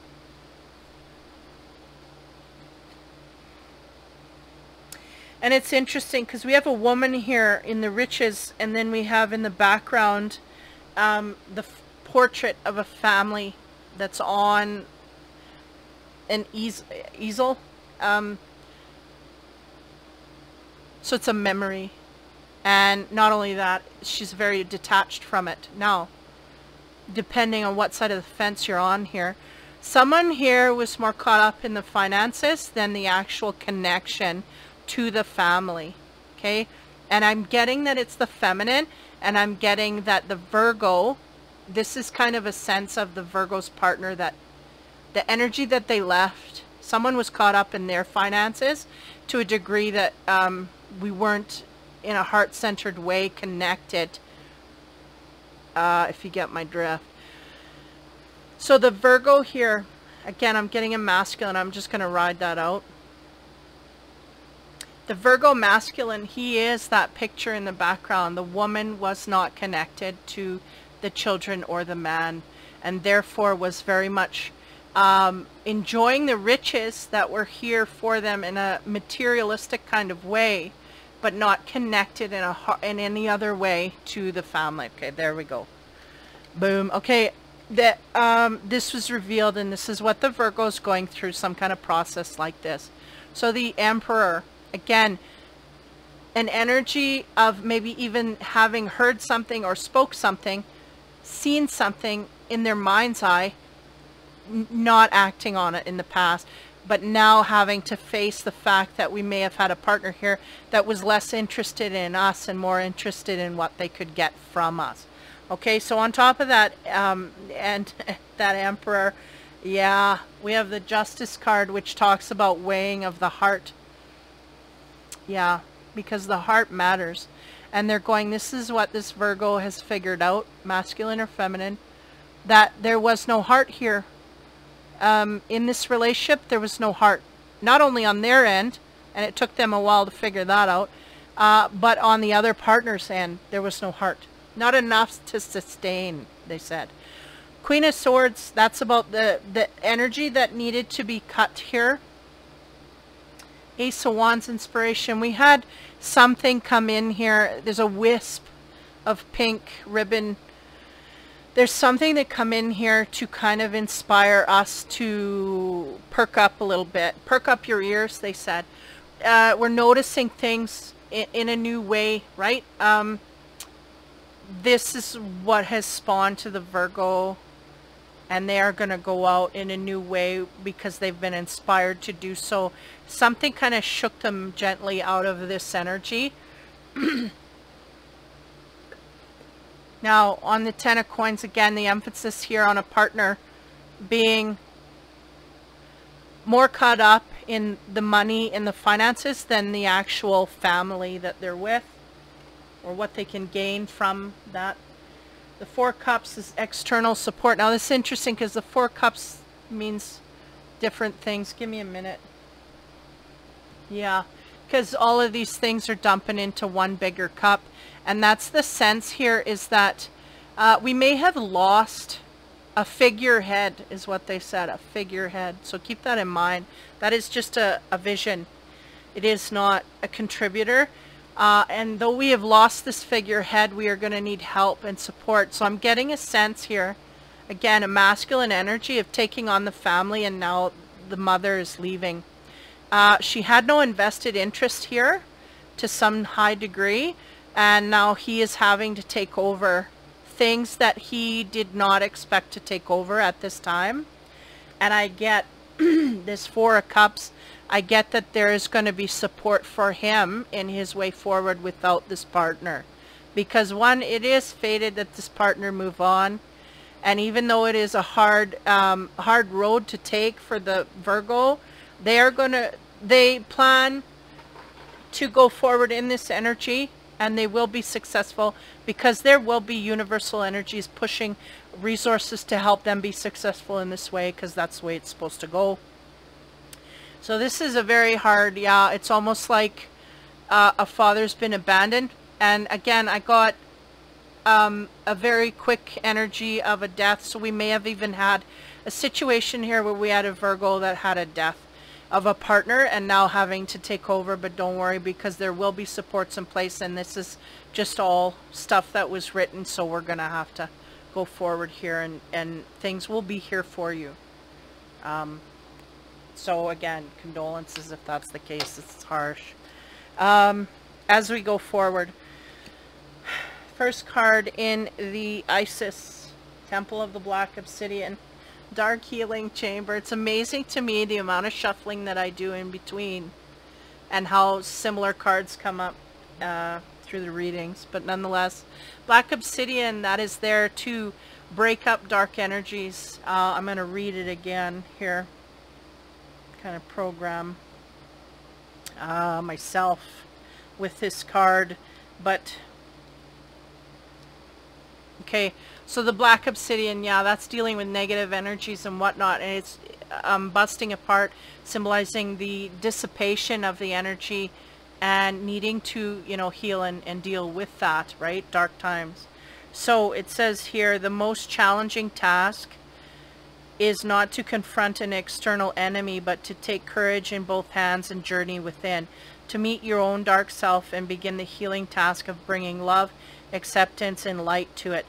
And it's interesting because we have a woman here in the riches, and then we have in the background the portrait of a family that's on an easel. So it's a memory. And not only that, she's very detached from it. Now, depending on what side of the fence you're on here, someone here was more caught up in the finances than the actual connection to the family. Okay? And I'm getting that it's the feminine, and I'm getting that the Virgo, this is kind of a sense of the Virgo's partner, that the energy that they left, someone was caught up in their finances to a degree that we weren't in a heart-centered way connected, if you get my drift. So the Virgo here, again, I'm getting a masculine. I'm just going to ride that out. The Virgo masculine, he is that picture in the background. The woman was not connected to the children or the man, and therefore was very much enjoying the riches that were here for them in a materialistic kind of way, but not connected in any other way to the family. Okay, there we go. Boom. Okay, this was revealed, and this is what the Virgo is going through, some kind of process like this. So the Emperor, again, an energy of maybe even having heard something or spoke something, seen something in their mind's eye, not acting on it in the past, but now having to face the fact that we may have had a partner here that was less interested in us and more interested in what they could get from us. Okay, so on top of that, and that Emperor, yeah, we have the Justice card, which talks about weighing of the heart. Yeah, because the heart matters. And they're going, this is what this Virgo has figured out, masculine or feminine, that there was no heart here. In this relationship, there was no heart. Not only on their end, and it took them a while to figure that out, but on the other partner's end, there was no heart. Not enough to sustain, they said. Queen of Swords, that's about the energy that needed to be cut here. Ace of Wands, inspiration. We had something come in here. There's a wisp of pink ribbon. There's something that come in here to kind of inspire us to perk up a little bit. Perk up your ears, they said. We're noticing things in a new way, right? This is what has spawned to the Virgo, and they are going to go out in a new way because they've been inspired to do so. Something kind of shook them gently out of this energy. Now, on the Ten of Coins, again, the emphasis here on a partner being more caught up in the money and the finances than the actual family that they're with, or what they can gain from that. The Four Cups is external support. Now, this is interesting because the Four Cups means different things. Give me a minute. Yeah, because all of these things are dumping into one bigger cup. And that's the sense here, is that we may have lost A figurehead is what they said, a figurehead. So keep that in mind. That is just a vision. It is not a contributor. And though we have lost this figurehead, we are going to need help and support. So I'm getting a sense here, again, a masculine energy of taking on the family, and now the mother is leaving. She had no invested interest here to some high degree, and now he is having to take over things that he did not expect to take over at this time. And I get this Four of Cups. I get that there is going to be support for him in his way forward without this partner. Because one, it is fated that this partner move on. And even though it is a hard road to take for the Virgo, they plan to go forward in this energy, and they will be successful because there will be universal energies pushing resources to help them be successful in this way, because that's the way it's supposed to go. So this is a very hard, yeah, it's almost like a father's been abandoned. And again, I got a very quick energy of a death. So we may have even had a situation here where we had a Virgo that had a death of a partner and now having to take over. But don't worry, because there will be supports in place, and this is just all stuff that was written. So we're gonna have to go forward here, and things will be here for you. So again, condolences if that's the case. It's harsh. As we go forward, first card in the Isis Temple of the Black Obsidian, Dark Healing Chamber. It's amazing to me the amount of shuffling that I do in between and how similar cards come up through the readings. But nonetheless, Black Obsidian, that is there to break up dark energies. I'm going to read it again here. Kind of program myself with this card. But okay, so the Black Obsidian, yeah, that's dealing with negative energies and whatnot, and it's busting apart, symbolizing the dissipation of the energy and needing to, you know, heal and deal with that, right? Dark times. So it says here, the most challenging task is not to confront an external enemy, but to take courage in both hands and journey within, to meet your own dark self and begin the healing task of bringing love, acceptance, and light to it.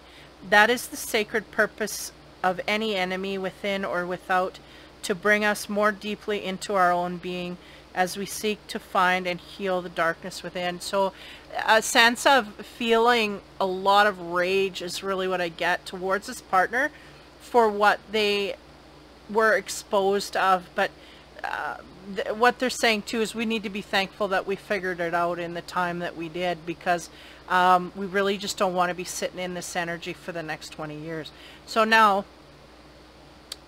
That is the sacred purpose of any enemy, within or without, to bring us more deeply into our own being as we seek to find and heal the darkness within. So a sense of feeling a lot of rage is really what I get towards this partner for what they were exposed of. But what they're saying too is we need to be thankful that we figured it out in the time that we did, because we really just don't want to be sitting in this energy for the next 20 years. So now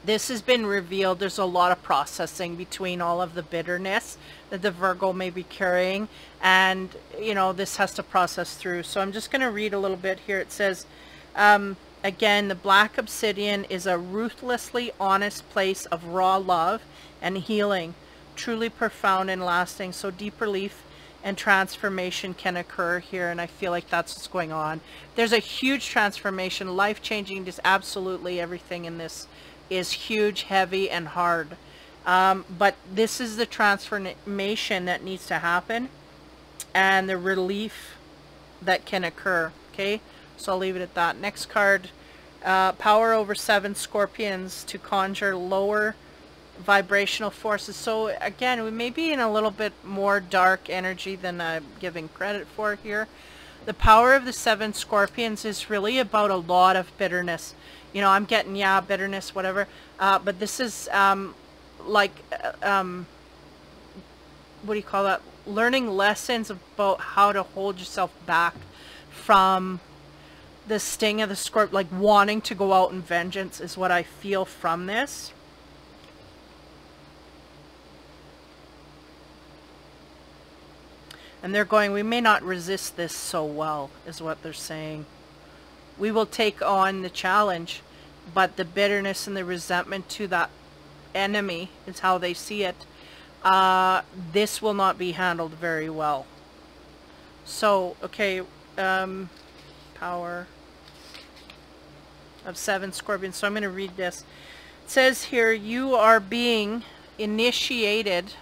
this has been revealed. There's a lot of processing between all of the bitterness that the Virgo may be carrying, and you know, this has to process through. So I'm just going to read a little bit here. It says, again, the Black Obsidian is a ruthlessly honest place of raw love and healing, truly profound and lasting. So deep relief and transformation can occur here, and I feel like that's what's going on. There's a huge transformation, life-changing. Just absolutely everything in this is huge, heavy, and hard. But this is the transformation that needs to happen, and the relief that can occur. Okay, so I'll leave it at that. Next card, power over 7 scorpions to conjure lower vibrational forces. So again, we may be in a little bit more dark energy than I'm giving credit for here. The power of the 7 scorpions is really about a lot of bitterness. You know, I'm getting, yeah, bitterness, whatever. But this is like, what do you call that? Learning lessons about how to hold yourself back from the sting of the scorpion, like wanting to go out in vengeance is what I feel from this. And they're going, we may not resist this so well, is what they're saying. We will take on the challenge, but the bitterness and the resentment to that enemy is how they see it. This will not be handled very well. So, okay, power of 7 scorpions. So I'm going to read this. It says here, you are being initiated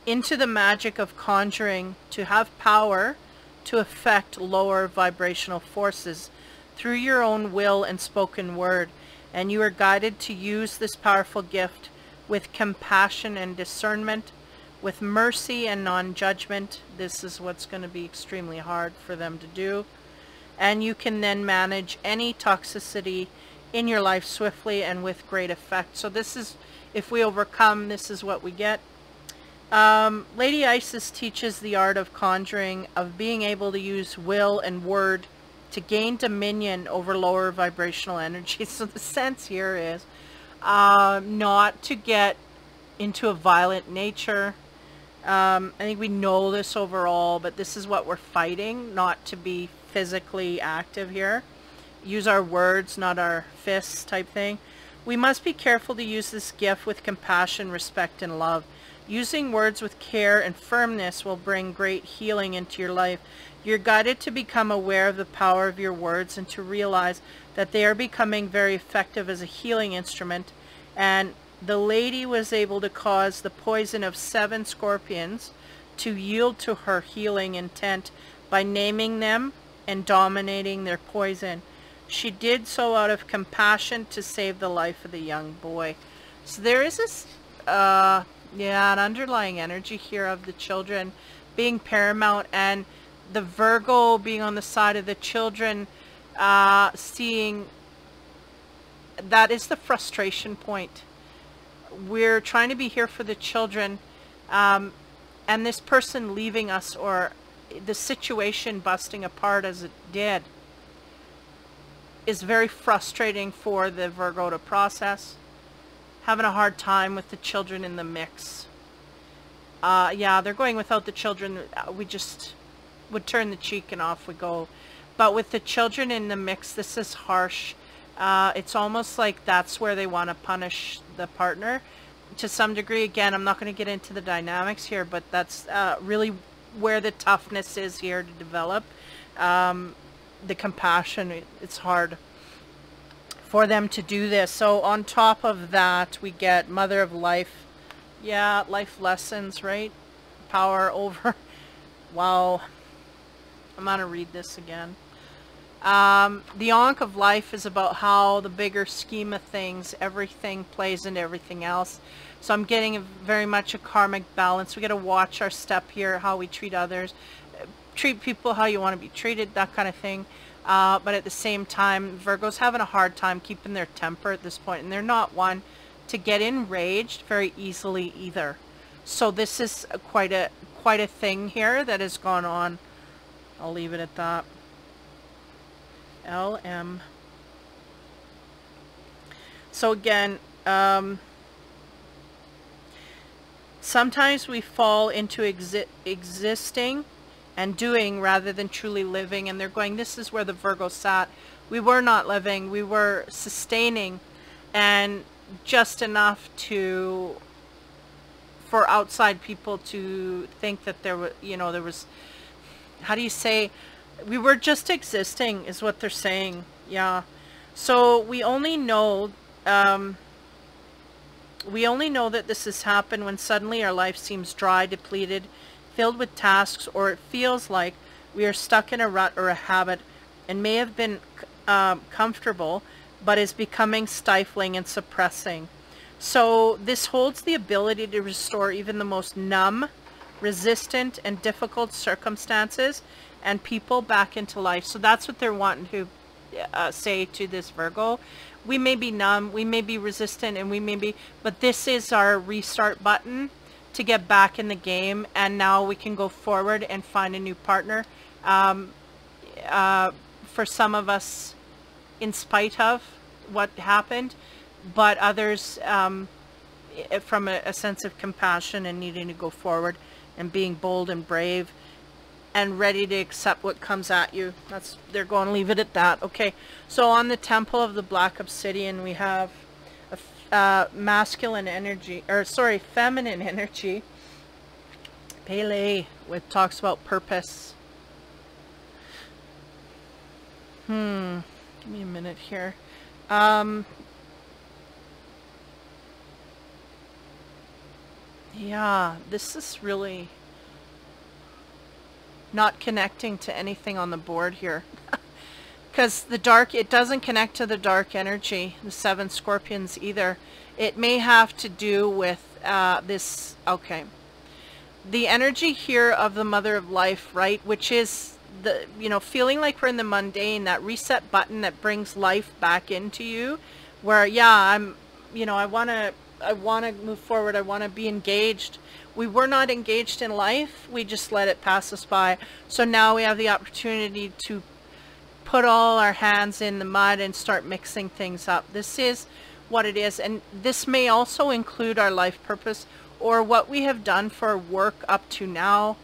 into the magic of conjuring to have power to affect lower vibrational forces through your own will and spoken word. And you are guided to use this powerful gift with compassion and discernment, with mercy and non-judgment. This is what's going to be extremely hard for them to do. And you can then manage any toxicity in your life swiftly and with great effect. So this is, if we overcome, this is what we get. Lady Isis teaches the art of conjuring, of being able to use will and word to gain dominion over lower vibrational energy. So the sense here is not to get into a violent nature. I think we know this overall, but this is what we're fighting, not to be physically active here. Use our words, not our fists type thing. We must be careful to use this gift with compassion, respect, and love. Using words with care and firmness will bring great healing into your life. You're guided to become aware of the power of your words and to realize that they are becoming very effective as a healing instrument. And the lady was able to cause the poison of 7 scorpions to yield to her healing intent by naming them and dominating their poison. She did so out of compassion to save the life of the young boy. So there is this, an underlying energy here of the children being paramount, and the Virgo being on the side of the children, seeing that is the frustration point. We're trying to be here for the children, and this person leaving us, or the situation busting apart as it did, is very frustrating for the Virgo to process. Having a hard time with the children in the mix. Yeah, they're going without the children. We just would turn the cheek and off we go. But with the children in the mix, this is harsh. It's almost like that's where they want to punish the partner to some degree. Again, I'm not going to get into the dynamics here, but that's really where the toughness is here to develop. The compassion, it's hard for them to do this. So on top of that, we get Mother of Life. Yeah, life lessons, right? Power over. Wow. I'm going to read this again. The Ankh of Life is about how the bigger scheme of things, everything plays into everything else. So I'm getting very much a karmic balance. We got to watch our step here, how we treat others, treat people how you want to be treated, that kind of thing. But at the same time, Virgo's having a hard time keeping their temper at this point, and they're not one to get enraged very easily either. So this is quite a thing here that has gone on. I'll leave it at that. LM. So again, sometimes we fall into existing and doing rather than truly living, and they're going, this is where the Virgo sat. We were not living, we were sustaining, and just enough for outside people to think that there was, there was, how do you say, we were just existing is what they're saying. Yeah. So we only know that this has happened when suddenly our life seems dry, depleted, filled with tasks, or it feels like we are stuck in a rut or a habit and may have been comfortable, but is becoming stifling and suppressing. So this holds the ability to restore even the most numb, resistant, and difficult circumstances and people back into life. So that's what they're wanting to say to this Virgo. We may be numb, we may be resistant, and we may be, but this is our restart button to get back in the game, and now we can go forward and find a new partner. For some of us, in spite of what happened, but others from a sense of compassion and needing to go forward and being bold and brave and ready to accept what comes at you. They're going to leave it at that. Okay, so on the Temple of the Black Obsidian, we have a masculine energy, or sorry, feminine energy, Pele, which talks about purpose. Give me a minute here. Yeah, this is really not connecting to anything on the board here. Because the dark, it doesn't connect to the dark energy, the 7 scorpions either. It may have to do with this, okay. The energy here of the mother of life, right, which is the, you know, feeling like we're in the mundane, that reset button that brings life back into you, where, yeah, I'm, you know, I want to move forward, I want to be engaged. We were not engaged in life, we just let it pass us by. So now we have the opportunity to put all our hands in the mud and start mixing things up. This is what it is, and this may also include our life purpose or what we have done for work up to now.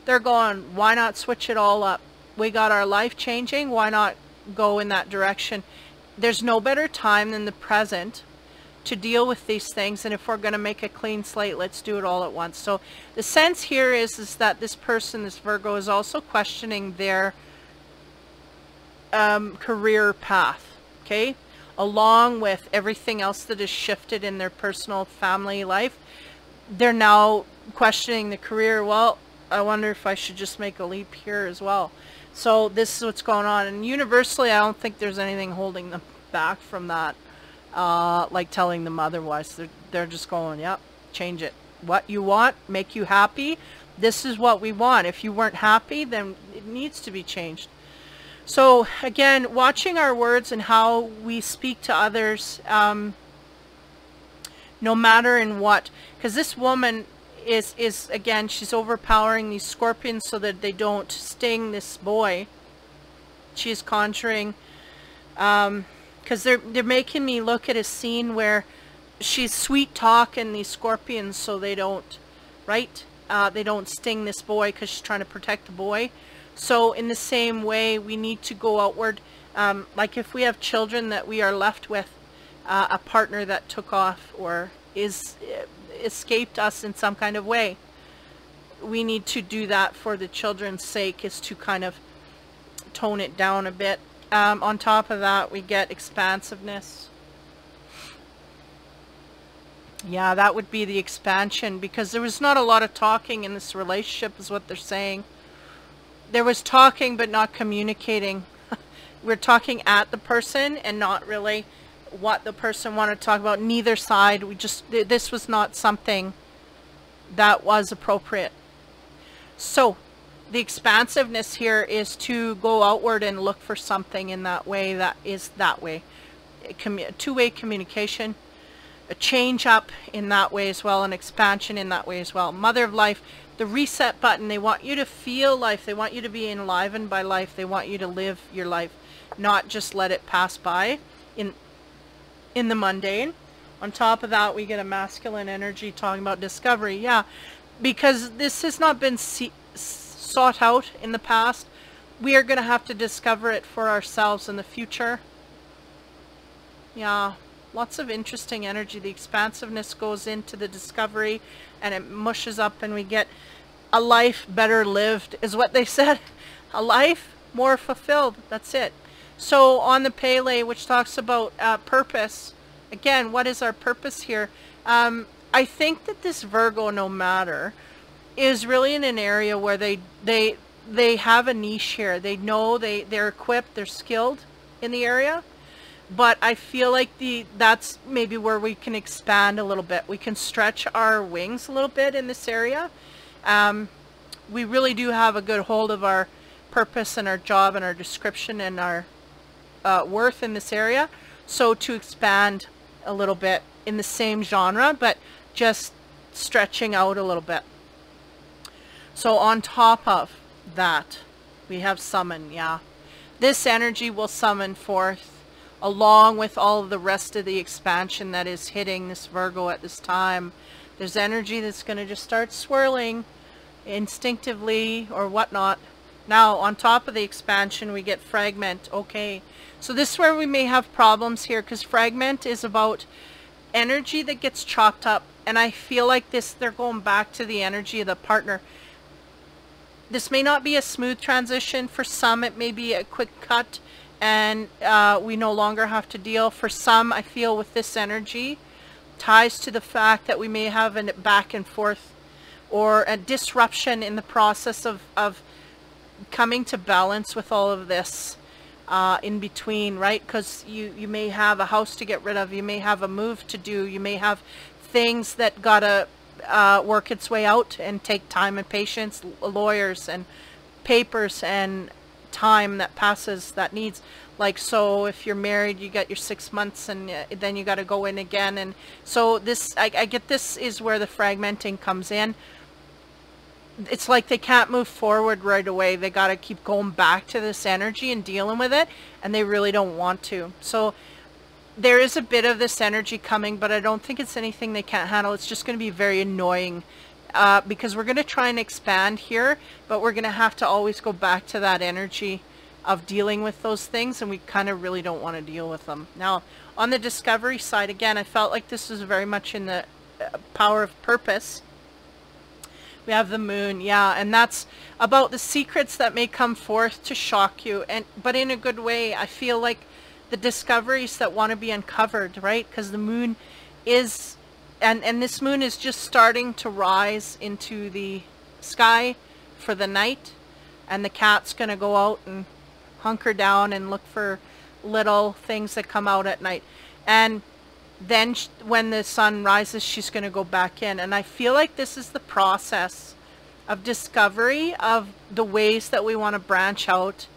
They're going, why not switch it all up? We got our life changing, why not go in that direction? There's no better time than the present to deal with these things, and if we're going to make a clean slate, let's do it all at once. So the sense here is that this person, this Virgo, is also questioning their career path, okay, along with everything else that has shifted in their personal family life. They're now questioning the career. Well, I wonder if I should just make a leap here as well. So this is what's going on, and universally I don't think there's anything holding them back from that, like telling them otherwise. They're just going, yep, change it. What you want, make you happy, this is what we want. If you weren't happy, then it needs to be changed. So again, watching our words and how we speak to others, no matter in what, because this woman is again, she's overpowering these scorpions so that they don't sting this boy. She's conjuring, because they're making me look at a scene where she's sweet talking these scorpions so they don't, right? They don't sting this boy because she's trying to protect the boy. So in the same way, we need to go outward. Like if we have children that we are left with a partner that took off or escaped us in some kind of way, we need to do that for the children's sake, is to kind of tone it down a bit. On top of that, we get expansiveness. Yeah, that would be the expansion, because there was not a lot of talking in this relationship is what they're saying. There was talking but not communicating. We're talking at the person and not really what the person wanted to talk about. Neither side. This was not something that was appropriate. So the expansiveness here is to go outward and look for something in that way that is that way. Two-way communication, a change up in that way as well, an expansion in that way as well. Mother of life, the reset button. They want you to feel life. They want you to be enlivened by life. They want you to live your life, not just let it pass by in the mundane. On top of that, we get a masculine energy talking about discovery. Yeah, because this has not been sought out in the past. We are going to have to discover it for ourselves in the future. Yeah, lots of interesting energy. The expansiveness goes into the discovery and it mushes up, and we get a life better lived, is what they said. A life more fulfilled. That's it. So on the Pele, which talks about purpose, again, what is our purpose here? I think that this Virgo, no matter, is really in an area where they have a niche here. They know they're equipped, they're skilled in the area. But I feel like that's maybe where we can expand a little bit. We can stretch our wings a little bit in this area. We really do have a good hold of our purpose and our job and our description and our worth in this area. So to expand a little bit in the same genre, but just stretching out a little bit. So on top of that, we have summon. Yeah, this energy will summon forth, along with all of the rest of the expansion that is hitting this Virgo at this time. There's energy that's going to just start swirling instinctively or whatnot. Now, on top of the expansion, we get fragment. Okay, so this is where we may have problems here, because fragment is about energy that gets chopped up. And I feel like they're going back to the energy of the partner. This may not be a smooth transition. For some, it may be a quick cut and we no longer have to deal. For some, I feel with this energy, ties to the fact that we may have a back and forth or a disruption in the process of coming to balance with all of this in between, right? Because you may have a house to get rid of, you may have a move to do, you may have things that gotta work its way out and take time and patience, lawyers and papers and time that passes that needs. Like, so if you're married, you got your 6 months, and then you got to go in again. And so this, I get, this is where the fragmenting comes in. It's like they can't move forward right away. They got to keep going back to this energy and dealing with it, and they really don't want to. So there is a bit of this energy coming, but I don't think it's anything they can't handle. It's just going to be very annoying because we're going to try and expand here, but we're going to have to always go back to that energy of dealing with those things, and we kind of really don't want to deal with them. Now, on the discovery side, again, I felt like this was very much in the power of purpose. We have the moon, yeah, and that's about the secrets that may come forth to shock you, but in a good way. I feel like the discoveries that want to be uncovered, right? Because the moon is, and this moon is just starting to rise into the sky for the night, and the cat's going to go out and hunker down and look for little things that come out at night. And then when the sun rises, she's going to go back in. And I feel like this is the process of discovery of the ways that we want to branch out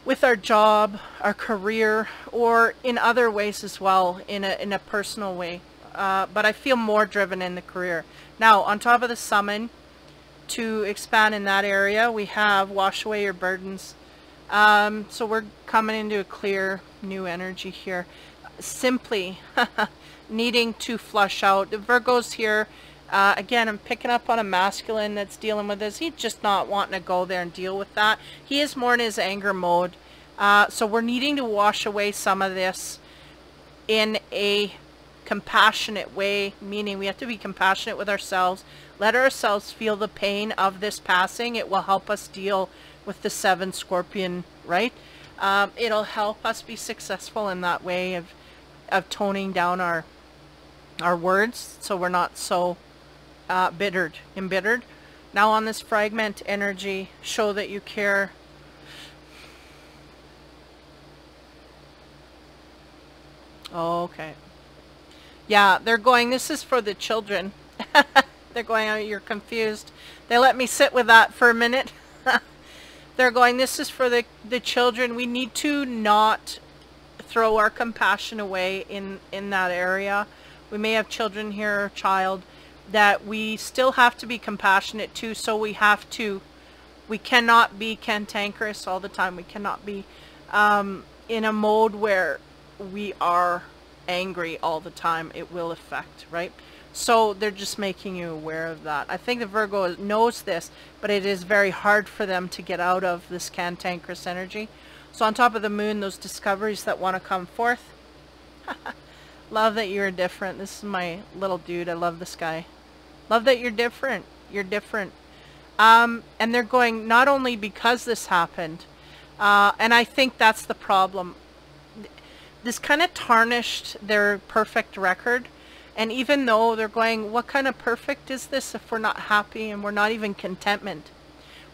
with our job, our career, or in other ways as well, in a personal way. But I feel more driven in the career. Now, on top of the summon, to expand in that area, we have wash away your burdens. So we're coming into a clear new energy here. Simply needing to flush out. The Virgo's here. Again, I'm picking up on a masculine that's dealing with this. He's just not wanting to go there and deal with that. He is more in his anger mode. So we're needing to wash away some of this in a compassionate way, meaning we have to be compassionate with ourselves. Let ourselves feel the pain of this passing. It will help us deal with the 7 Scorpion, right? It'll help us be successful in that way of toning down our words, so we're not so embittered. Now on this fragment energy, show that you care. Oh, okay. Yeah, they're going, this is for the children. They're going, oh, you're confused. They let me sit with that for a minute. They're going, this is for the children. We need to not throw our compassion away in that area. We may have children here, or child, that we still have to be compassionate to. So we cannot be cantankerous all the time. We cannot be in a mode where we are angry all the time. It will affect, right? So they're just making you aware of that. I think the Virgo knows this, but it is very hard for them to get out of this cantankerous energy. So on top of the moon, those discoveries that want to come forth. Love that you're different. This is my little dude. I love this guy. Love that you're different. You're different. And they're going, not only because this happened, and I think that's the problem. This kind of tarnished their perfect record. And even though they're going, what kind of perfect is this if we're not happy and we're not even contentment?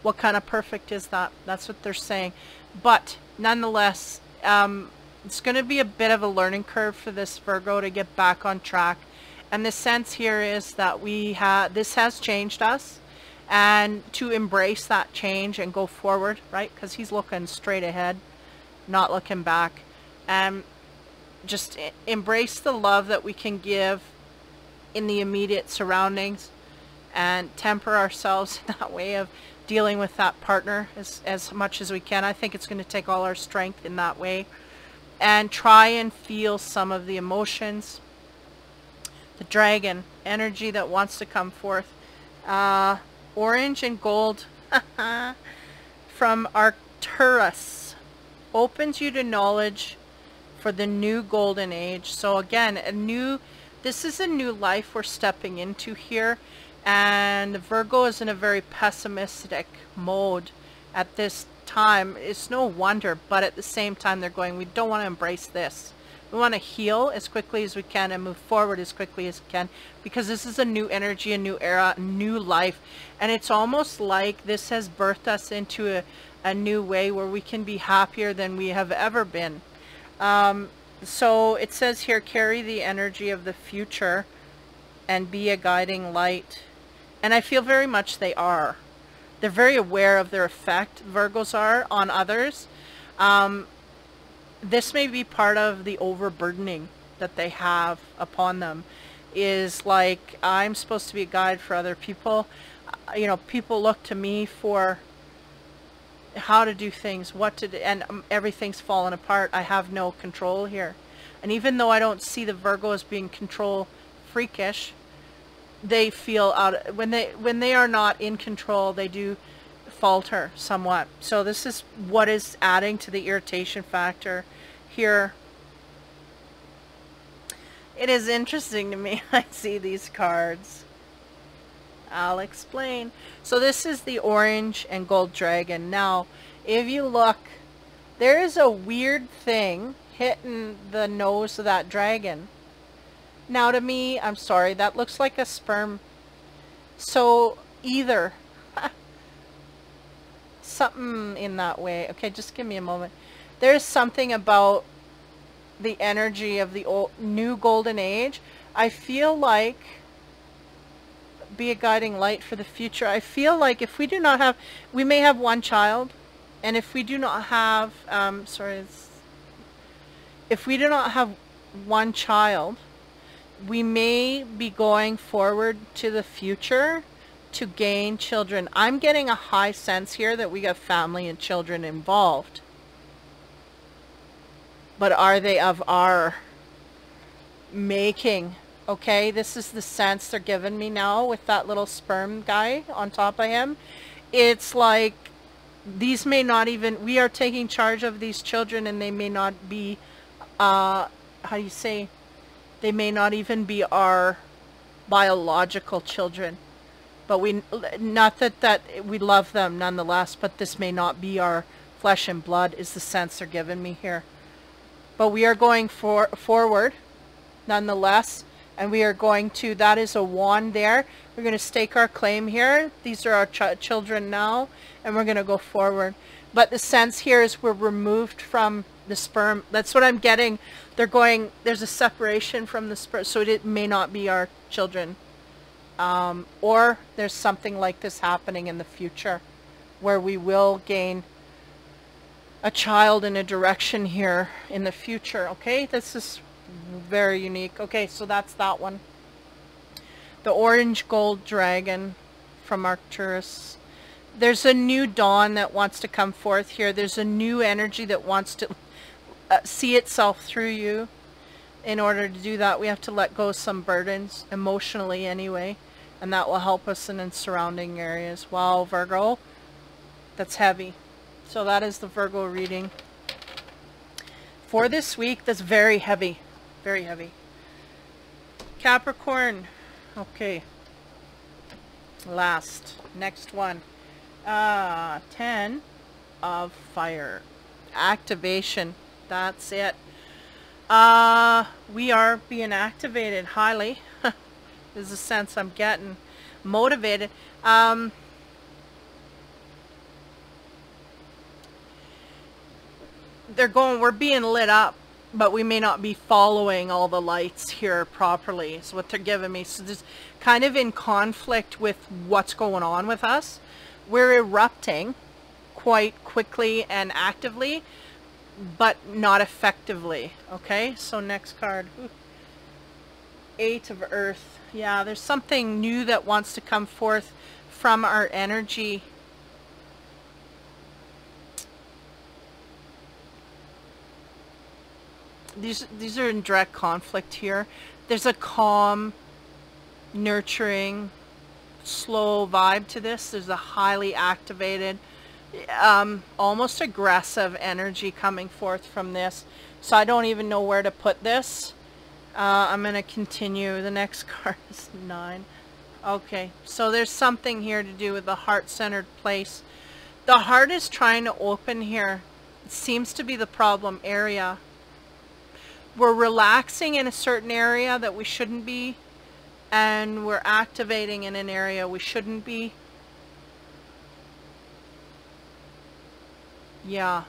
What kind of perfect is that? That's what they're saying. But nonetheless, it's going to be a bit of a learning curve for this Virgo to get back on track. And the sense here is that this has changed us, and to embrace that change and go forward, right? Because he's looking straight ahead, not looking back. And just embrace the love that we can give in the immediate surroundings, and temper ourselves in that way of dealing with that partner as much as we can. I think it's going to take all our strength in that way, and try and feel some of the emotions. The dragon energy that wants to come forth. Orange and gold from Arcturus opens you to knowledge for the new golden age. So again, this is a new life we're stepping into here, and Virgo is in a very pessimistic mode at this time, it's no wonder, but at the same time they're going, we don't want to embrace this. We want to heal as quickly as we can and move forward as quickly as we can, because this is a new energy, a new era, a new life. And it's almost like this has birthed us into a new way where we can be happier than we have ever been. So it says here, carry the energy of the future and be a guiding light. And I feel very much they are. They're very aware of their effect, Virgos are, on others. This may be part of the overburdening that they have upon them, is like, I'm supposed to be a guide for other people. You know, people look to me for how to do things, what to do, and everything's fallen apart. I have no control here. And even though I don't see the Virgo as being control freakish, they feel out when they are not in control, they do falter somewhat. So this is what is adding to the irritation factor here. It is interesting to me. I see these cards. I'll explain. So this is the orange and gold dragon. Now, if you look, there is a weird thing hitting the nose of that dragon. Now to me, I'm sorry, that looks like a sperm. So either something in that way. Okay, just give me a moment. There's something about the energy of the old, new golden age. I feel like, be a guiding light for the future. I feel like if we do not have, we may have one child, and if we do not have, if we do not have one child, we may be going forward to the future to gain children. I'm getting a high sense here that we got family and children involved. But are they of our making? Okay, this is the sense they're giving me now with that little sperm guy on top of him. It's like these may not even, we are taking charge of these children, and they may not be, how do you say, they may not even be our biological children. But we, not that we love them nonetheless, but this may not be our flesh and blood, is the sense they're giving me here. But we are going forward nonetheless, and we are going to, that is a wand there. We're going to stake our claim here. These are our children now, and we're going to go forward. But the sense here is we're removed from the sperm. That's what I'm getting. They're going, there's a separation from the sperm, so it may not be our children. Or there's something like this happening in the future where we will gain a child in a direction here in the future. Okay, this is very unique. Okay, so that's that one. The orange gold dragon from Arcturus. There's a new dawn that wants to come forth here. There's a new energy that wants to see itself through you. In order to do that, we have to let go of some burdens, emotionally anyway, and that will help us in surrounding areas. Wow, Virgo, that's heavy. So that is the Virgo reading for this week. That's very heavy, very heavy. Capricorn. Okay, next one. 10 of fire. Activation. That's it. We are being activated highly. There's a sense I'm getting motivated. They're going, we're being lit up, but we may not be following all the lights here properly, is what they're giving me. So this kind of in conflict with what's going on with us. We're erupting quite quickly and actively, but not effectively. Okay, so next card. Ooh. 8 of Earth. Yeah, there's something new that wants to come forth from our energy. These are in direct conflict here. There's a calm, nurturing, slow vibe to this. There's a highly activated, almost aggressive energy coming forth from this. So I don't even know where to put this. I'm going to continue. The next card is 9. Okay, so there's something here to do with the heart-centered place. The heart is trying to open here. It seems to be the problem area. We're relaxing in a certain area that we shouldn't be, and we're activating in an area we shouldn't be. Yeah.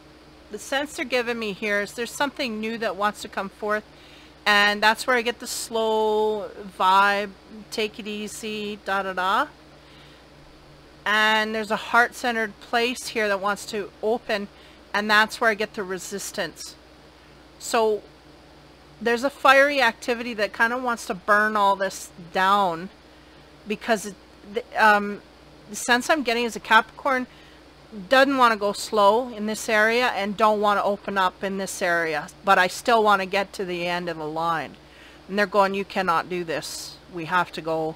The sense they're giving me here is there's something new that wants to come forth, and that's where I get the slow vibe, take it easy, da da da. And there's a heart-centered place here that wants to open, and that's where I get the resistance. So there's a fiery activity that kind of wants to burn all this down, because the sense I'm getting is a Capricorn doesn't want to go slow in this area and don't want to open up in this area, but I still want to get to the end of the line. And they're going, you cannot do this. We have to go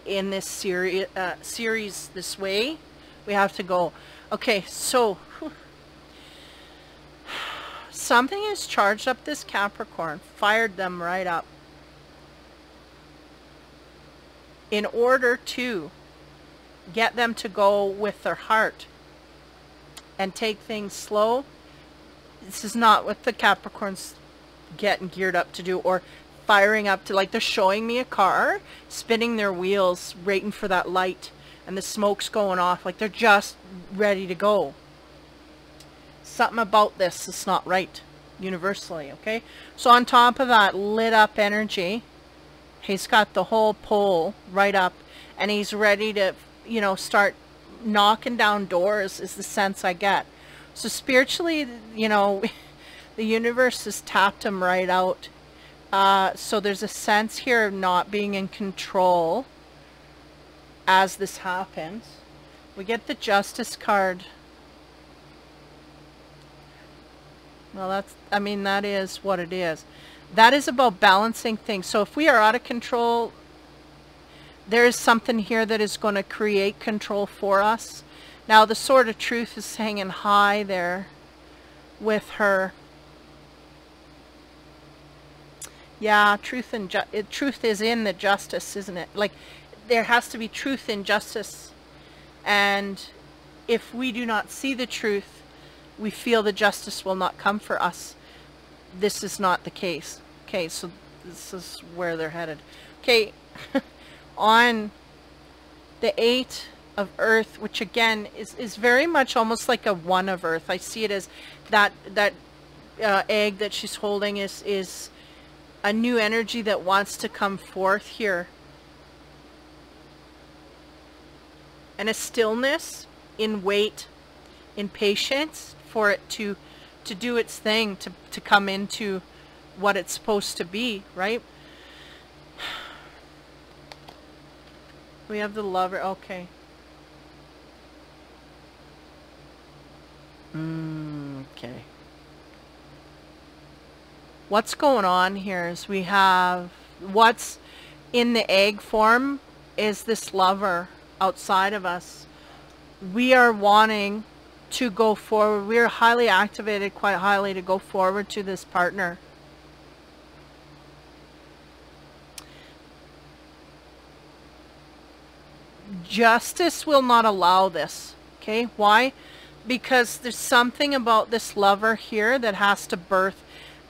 in this series this way. We have to go. Okay, so something has charged up this Capricorn, fired them right up, in order to get them to go with their heart and take things slow. This is not what the Capricorn's getting geared up to do, or firing up to, like they're showing me a car spinning their wheels waiting for that light and the smoke's going off, like they're just ready to go. Something about this is not right universally. Okay, so on top of that lit up energy, he's got the whole pole right up, and he's ready to, you know, start knocking down doors, is the sense I get. So spiritually, you know, the universe has tapped him right out. So there's a sense here of not being in control as this happens. We get the Justice card. Well, that's, I mean, that is what it is. That is about balancing things. So if we are out of control, there is something here that is going to create control for us. Now the Sword of Truth is hanging high there with her. Yeah, truth and truth is in the justice, isn't it? Like, there has to be truth in justice. And if we do not see the truth, we feel the justice will not come for us. This is not the case. Okay, so this is where they're headed. Okay, on the 8 of Earth, which again is very much almost like a 1 of Earth. I see it as that egg that she's holding is a new energy that wants to come forth here. And a stillness, in wait, in patience for it to do its thing, to come into what it's supposed to be, right? We have the Lover, okay. Okay. What's going on here is we have what's in the egg form is this Lover outside of us. We are wanting to go forward. We are highly activated, quite highly, to go forward to this partner. Justice will not allow this. Okay, why? Because there's something about this Lover here that has to birth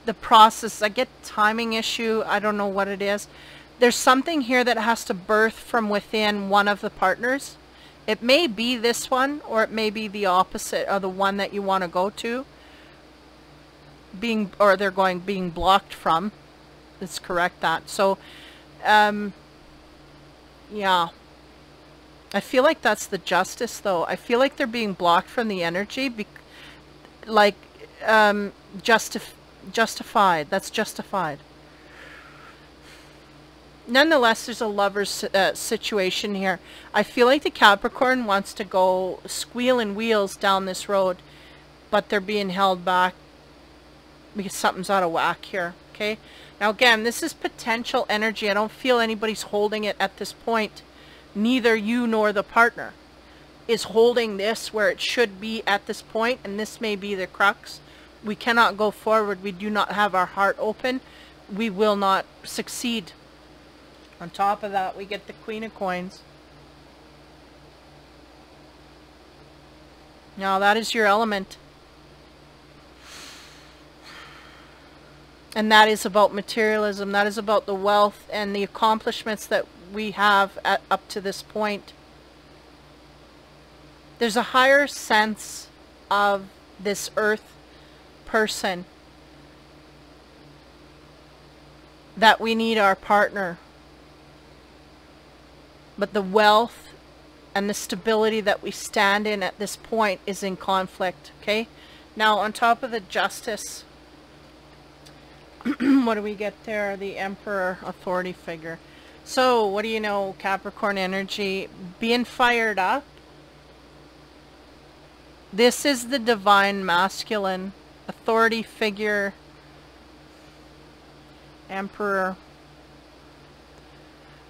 the process. I get timing issue. I don't know what it is. There's something here that has to birth from within one of the partners. It may be this one, or it may be the opposite, or the one that you want to go to. Being blocked from. Let's correct that. So, yeah. I feel like that's the Justice, though. I feel like they're being blocked from the energy, justified. That's justified. Nonetheless, there's a Lover's situation here. I feel like the Capricorn wants to go squealing wheels down this road, but they're being held back because something's out of whack here. Okay. Now again, this is potential energy. I don't feel anybody's holding it at this point. Neither you nor the partner is holding this where it should be at this point, and this may be the crux. We cannot go forward. We do not have our heart open. We will not succeed. On top of that, we get the Queen of Coins. Now that is your element. And that is about materialism. That is about the wealth and the accomplishments that we have up to this point. There's a higher sense of this earth person that we need our partner. But the wealth and the stability that we stand in at this point is in conflict. Okay? Now on top of the justice, what do we get there? The Emperor, authority figure. So, what do you know, Capricorn energy? Being fired up. This is the divine masculine. Authority figure. Emperor.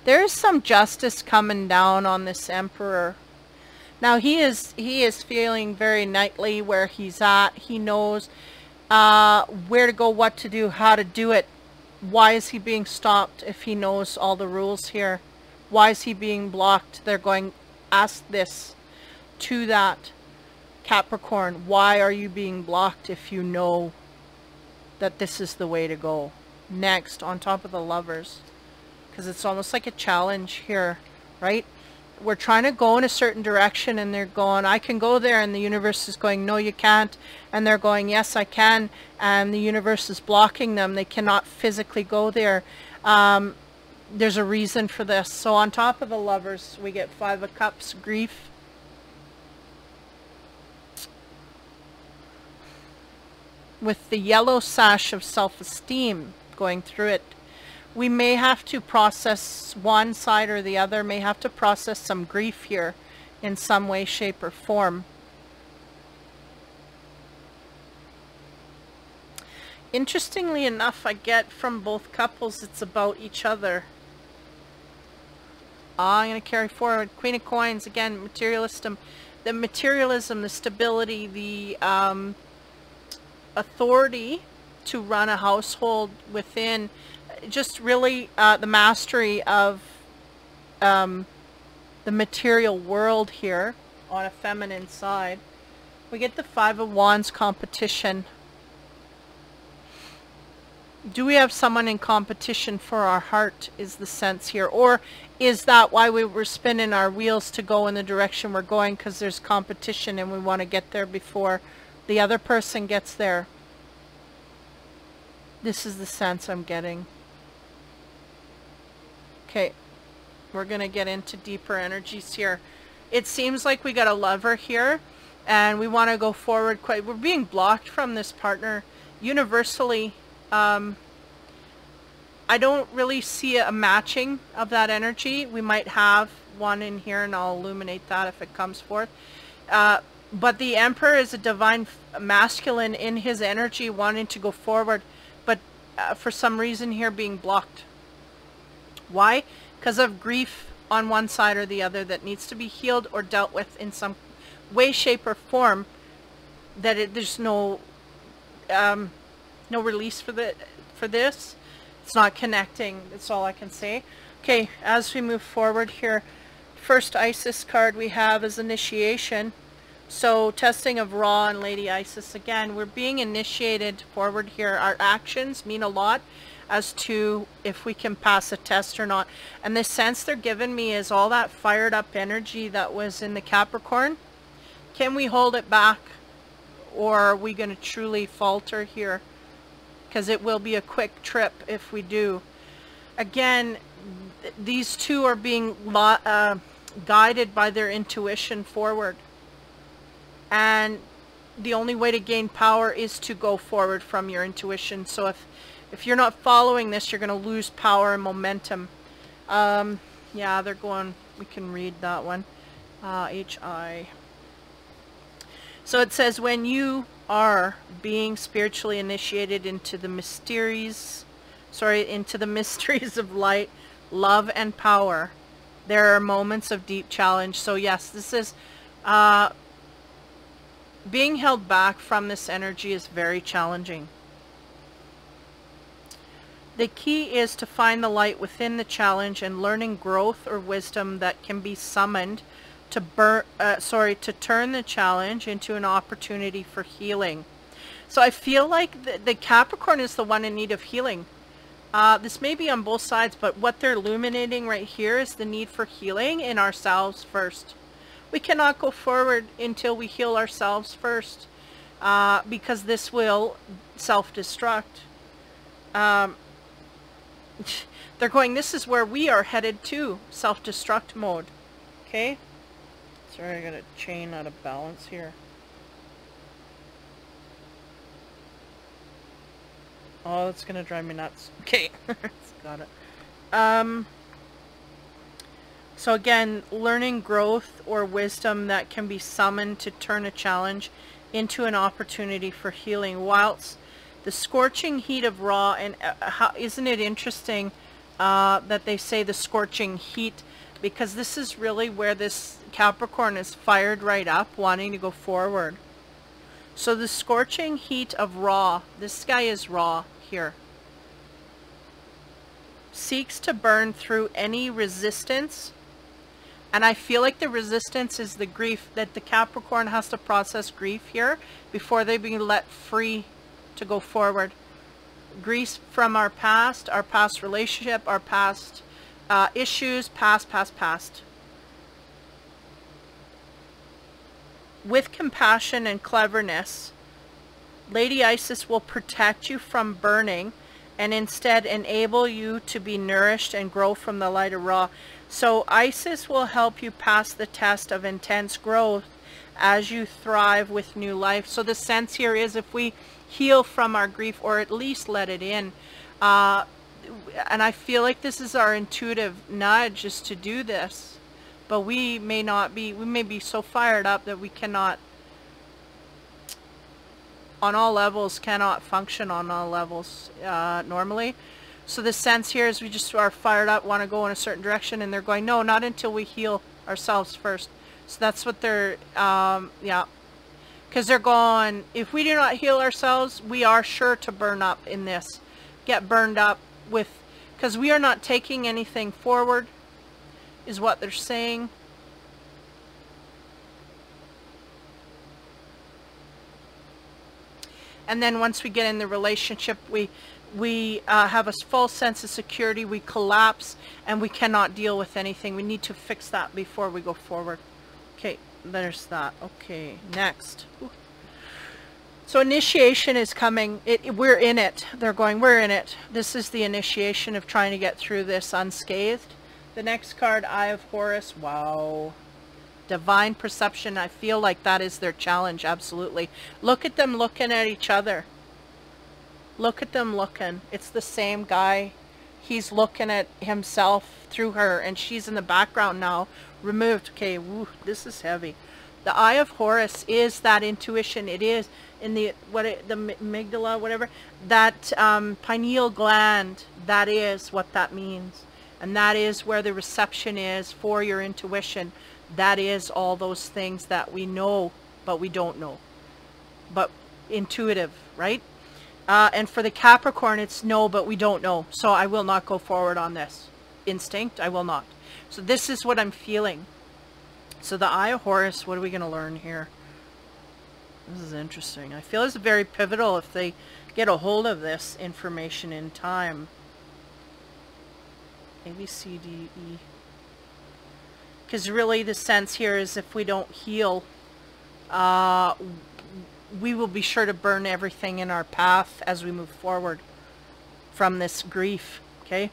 There's some justice coming down on this Emperor. Now, he is feeling very knightly where he's at. He knows where to go, what to do, how to do it. Why is he being stopped if he knows all the rules here? Why is he being blocked? They're going, ask this to that Capricorn. Why are you being blocked if you know that this is the way to go? Next, on top of the Lovers, because it's almost like a challenge here, right? We're trying to go in a certain direction and they're going, I can go there, and the universe is going, no you can't, and they're going, yes I can, and the universe is blocking them. They cannot physically go there. There's a reason for this. So on top of the Lovers, we get Five of Cups, grief. With the yellow sash of self-esteem going through it. We may have to process, one side or the other may have to process some grief here in some way, shape, or form. Interestingly enough, I get from both couples it's about each other. I'm going to carry forward. Queen of Coins, again, materialism, the stability, the authority to run a household within, just really the mastery of the material world here on a feminine side. We get the Five of Wands, competition. Do we have someone in competition for our heart is the sense here? Or is that why we were spinning our wheels to go in the direction we're going, because there's competition and we want to get there before the other person gets there? This is the sense I'm getting. Okay, we're going to get into deeper energies here. It seems like we got a Lover here and we want to go forward. We're being blocked from this partner universally. I don't really see a matching of that energy. We might have one in here and I'll illuminate that if it comes forth. But the Emperor is a divine masculine in his energy, wanting to go forward, but for some reason here being blocked. Why? Because of grief on one side or the other that needs to be healed or dealt with in some way, shape, or form. That there's no release for this. It's not connecting. That's all I can say. Okay, as we move forward here, first Isis card we have is initiation. So testing of Ra and Lady Isis. Again, we're being initiated forward here. Our actions mean a lot as to if we can pass a test or not. And the sense they're giving me is all that fired up energy that was in the Capricorn. Can we hold it back? Or are we going to truly falter here? Because it will be a quick trip if we do. Again, these two are being guided by their intuition forward. And the only way to gain power is to go forward from your intuition. So if you're not following this, you're going to lose power and momentum. Yeah, they're going, we can read that one. HI. So it says, when you are being spiritually initiated into the mysteries of light, love, and power, there are moments of deep challenge. So yes, this is being held back from this energy is very challenging. The key is to find the light within the challenge and learning growth or wisdom that can be summoned to turn the challenge into an opportunity for healing. So I feel like the Capricorn is the one in need of healing. This may be on both sides, but what they're illuminating right here is the need for healing in ourselves first. We cannot go forward until we heal ourselves first, because this will self-destruct. They're going, this is where we are headed to, self-destruct mode. Okay? Sorry, I got a chain out of balance here. Oh, that's gonna drive me nuts. Okay, got it. So again, learning growth or wisdom that can be summoned to turn a challenge into an opportunity for healing, whilst the scorching heat of Ra, and isn't it interesting that they say the scorching heat, because this is really where this Capricorn is fired right up, wanting to go forward. So the scorching heat of Ra, this guy is Ra here, seeks to burn through any resistance. And I feel like the resistance is the grief, that the Capricorn has to process grief here before they be let free to go forward. Grief from our past relationship, our past issues, past. With compassion and cleverness, Lady Isis will protect you from burning and instead enable you to be nourished and grow from the light of Ra. So Isis will help you pass the test of intense growth as you thrive with new life. So the sense here is, if we heal from our grief, or at least let it in, and I feel like this is our intuitive nudge, is to do this. But we may be so fired up that we cannot, on all levels, cannot function on all levels normally. So the sense here is we just are fired up, want to go in a certain direction, and they're going, no, not until we heal ourselves first. So that's what they're, yeah. Because they're going, if we do not heal ourselves, we are sure to burn up in this. Get burned up with, because we are not taking anything forward, is what they're saying. And then once we get in the relationship, we have a false sense of security, we collapse, and we cannot deal with anything. We need to fix that before we go forward. Okay, there's that. Okay, next. Ooh. So initiation is coming. We're in it. They're going, we're in it. This is the initiation of trying to get through this unscathed. The next card, Eye of Horus. Wow. Divine perception. I feel like that is their challenge. Absolutely. Look at them looking at each other. Look at them looking. It's the same guy. He's looking at himself through her, and she's in the background now, removed. Okay, woo, this is heavy. The Eye of Horus is that intuition. It is in the amygdala, whatever, that pineal gland. That is what that means. And that is where the reception is for your intuition. That is all those things that we know, but we don't know. But intuitive, right? And for the Capricorn, it's no, but we don't know. So I will not go forward on this. Instinct, I will not. So this is what I'm feeling. So the Eye of Horus, what are we going to learn here? This is interesting. I feel it's very pivotal if they get a hold of this information in time. A, B, C, D, E. Because really the sense here is if we don't heal, we will be sure to burn everything in our path as we move forward from this grief. Okay?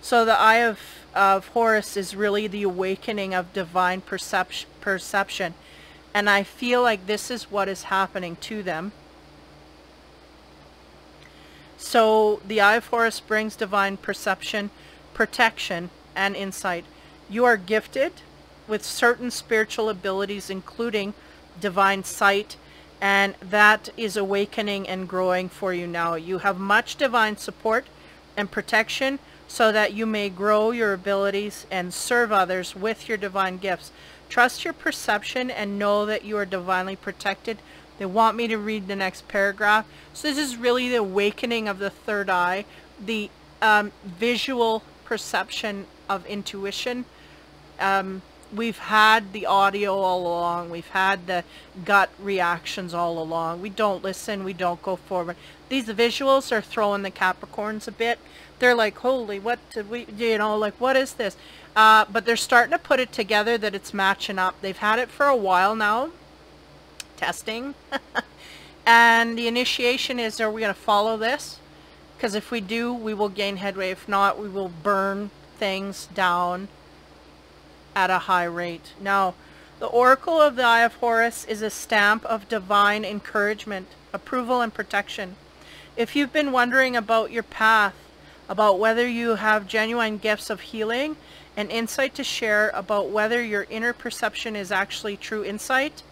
So the Eye of Horus is really the awakening of divine perception. And I feel like this is what is happening to them. So the Eye of Horus brings divine perception, protection, and insight. You are gifted with certain spiritual abilities, including divine sight, and that is awakening and growing for you now. You have much divine support and protection so that you may grow your abilities and serve others with your divine gifts. Trust your perception and know that you are divinely protected. They want me to read the next paragraph. So this is really the awakening of the third eye, the visual perception of intuition. We've had the audio all along. We've had the gut reactions all along. We don't listen. We don't go forward. These visuals are throwing the Capricorns a bit. They're like, holy, what did we, you know, like, what is this? But they're starting to put it together that it's matching up. They've had it for a while now, testing. And the initiation is, are we going to follow this? Because if we do, we will gain headway. If not, we will burn things down at a high rate. Now, the Oracle of the Eye of Horus is a stamp of divine encouragement, approval, and protection. If you've been wondering about your path, about whether you have genuine gifts of healing and insight to share, about whether your inner perception is actually true insight,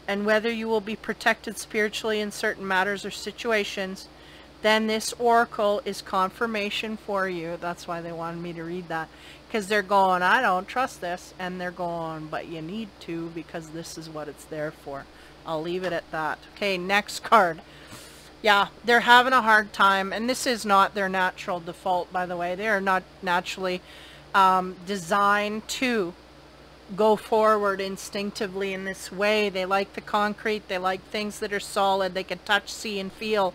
and whether you will be protected spiritually in certain matters or situations, then this oracle is confirmation for you. That's why they wanted me to read that. Because they're going, I don't trust this. And they're going, but you need to, because this is what it's there for. I'll leave it at that. Okay, next card. Yeah, they're having a hard time. And this is not their natural default, by the way. They are not naturally designed to go forward instinctively in this way. They like the concrete. They like things that are solid. They can touch, see, and feel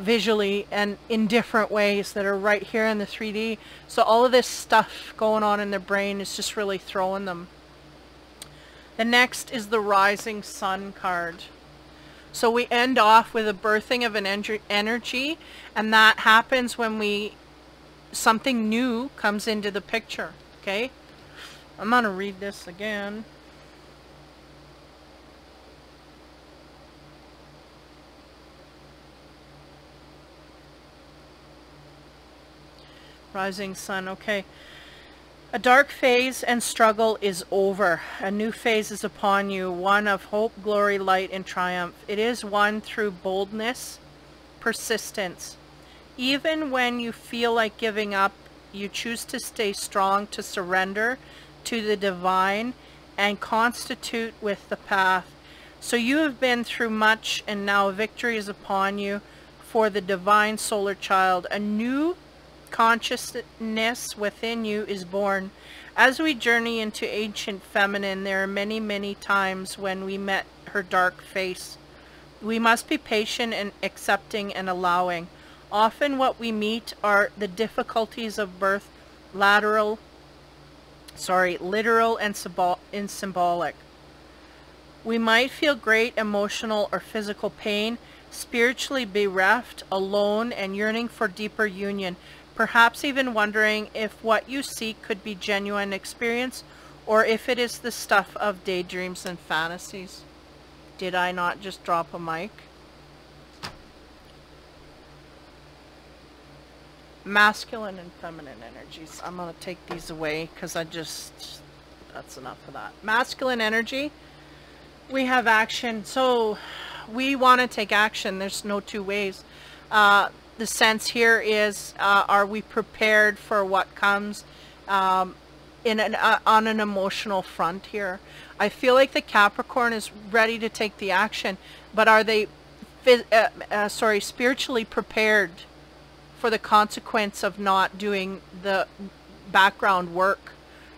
visually and in different ways that are right here in the 3D. So all of this stuff going on in their brain is just really throwing them. The next is the Rising Sun card. So we end off with a birthing of an energy, and that happens when something new comes into the picture. Okay, I'm gonna read this again. Rising Sun, okay. A dark phase and struggle is over. A new phase is upon you, one of hope, glory, light, and triumph. It is won through boldness, persistence. Even when you feel like giving up, you choose to stay strong, to surrender to the divine, and constitute with the path. So you have been through much, and now victory is upon you for the divine solar child. A new consciousness within you is born. As we journey into ancient feminine, there are many, many times when we met her dark face. We must be patient and accepting and allowing. Often what we meet are the difficulties of birth, literal and symbolic. We might feel great emotional or physical pain, spiritually bereft, alone, and yearning for deeper union. Perhaps even wondering if what you seek could be genuine experience, or if it is the stuff of daydreams and fantasies. Did I not just drop a mic? Masculine and feminine energies. I'm going to take these away because that's enough of that. Masculine energy, we have action. So we want to take action. There's no two ways. The sense here is, are we prepared for what comes on an emotional front here? I feel like the Capricorn is ready to take the action, but are they spiritually prepared for the consequence of not doing the background work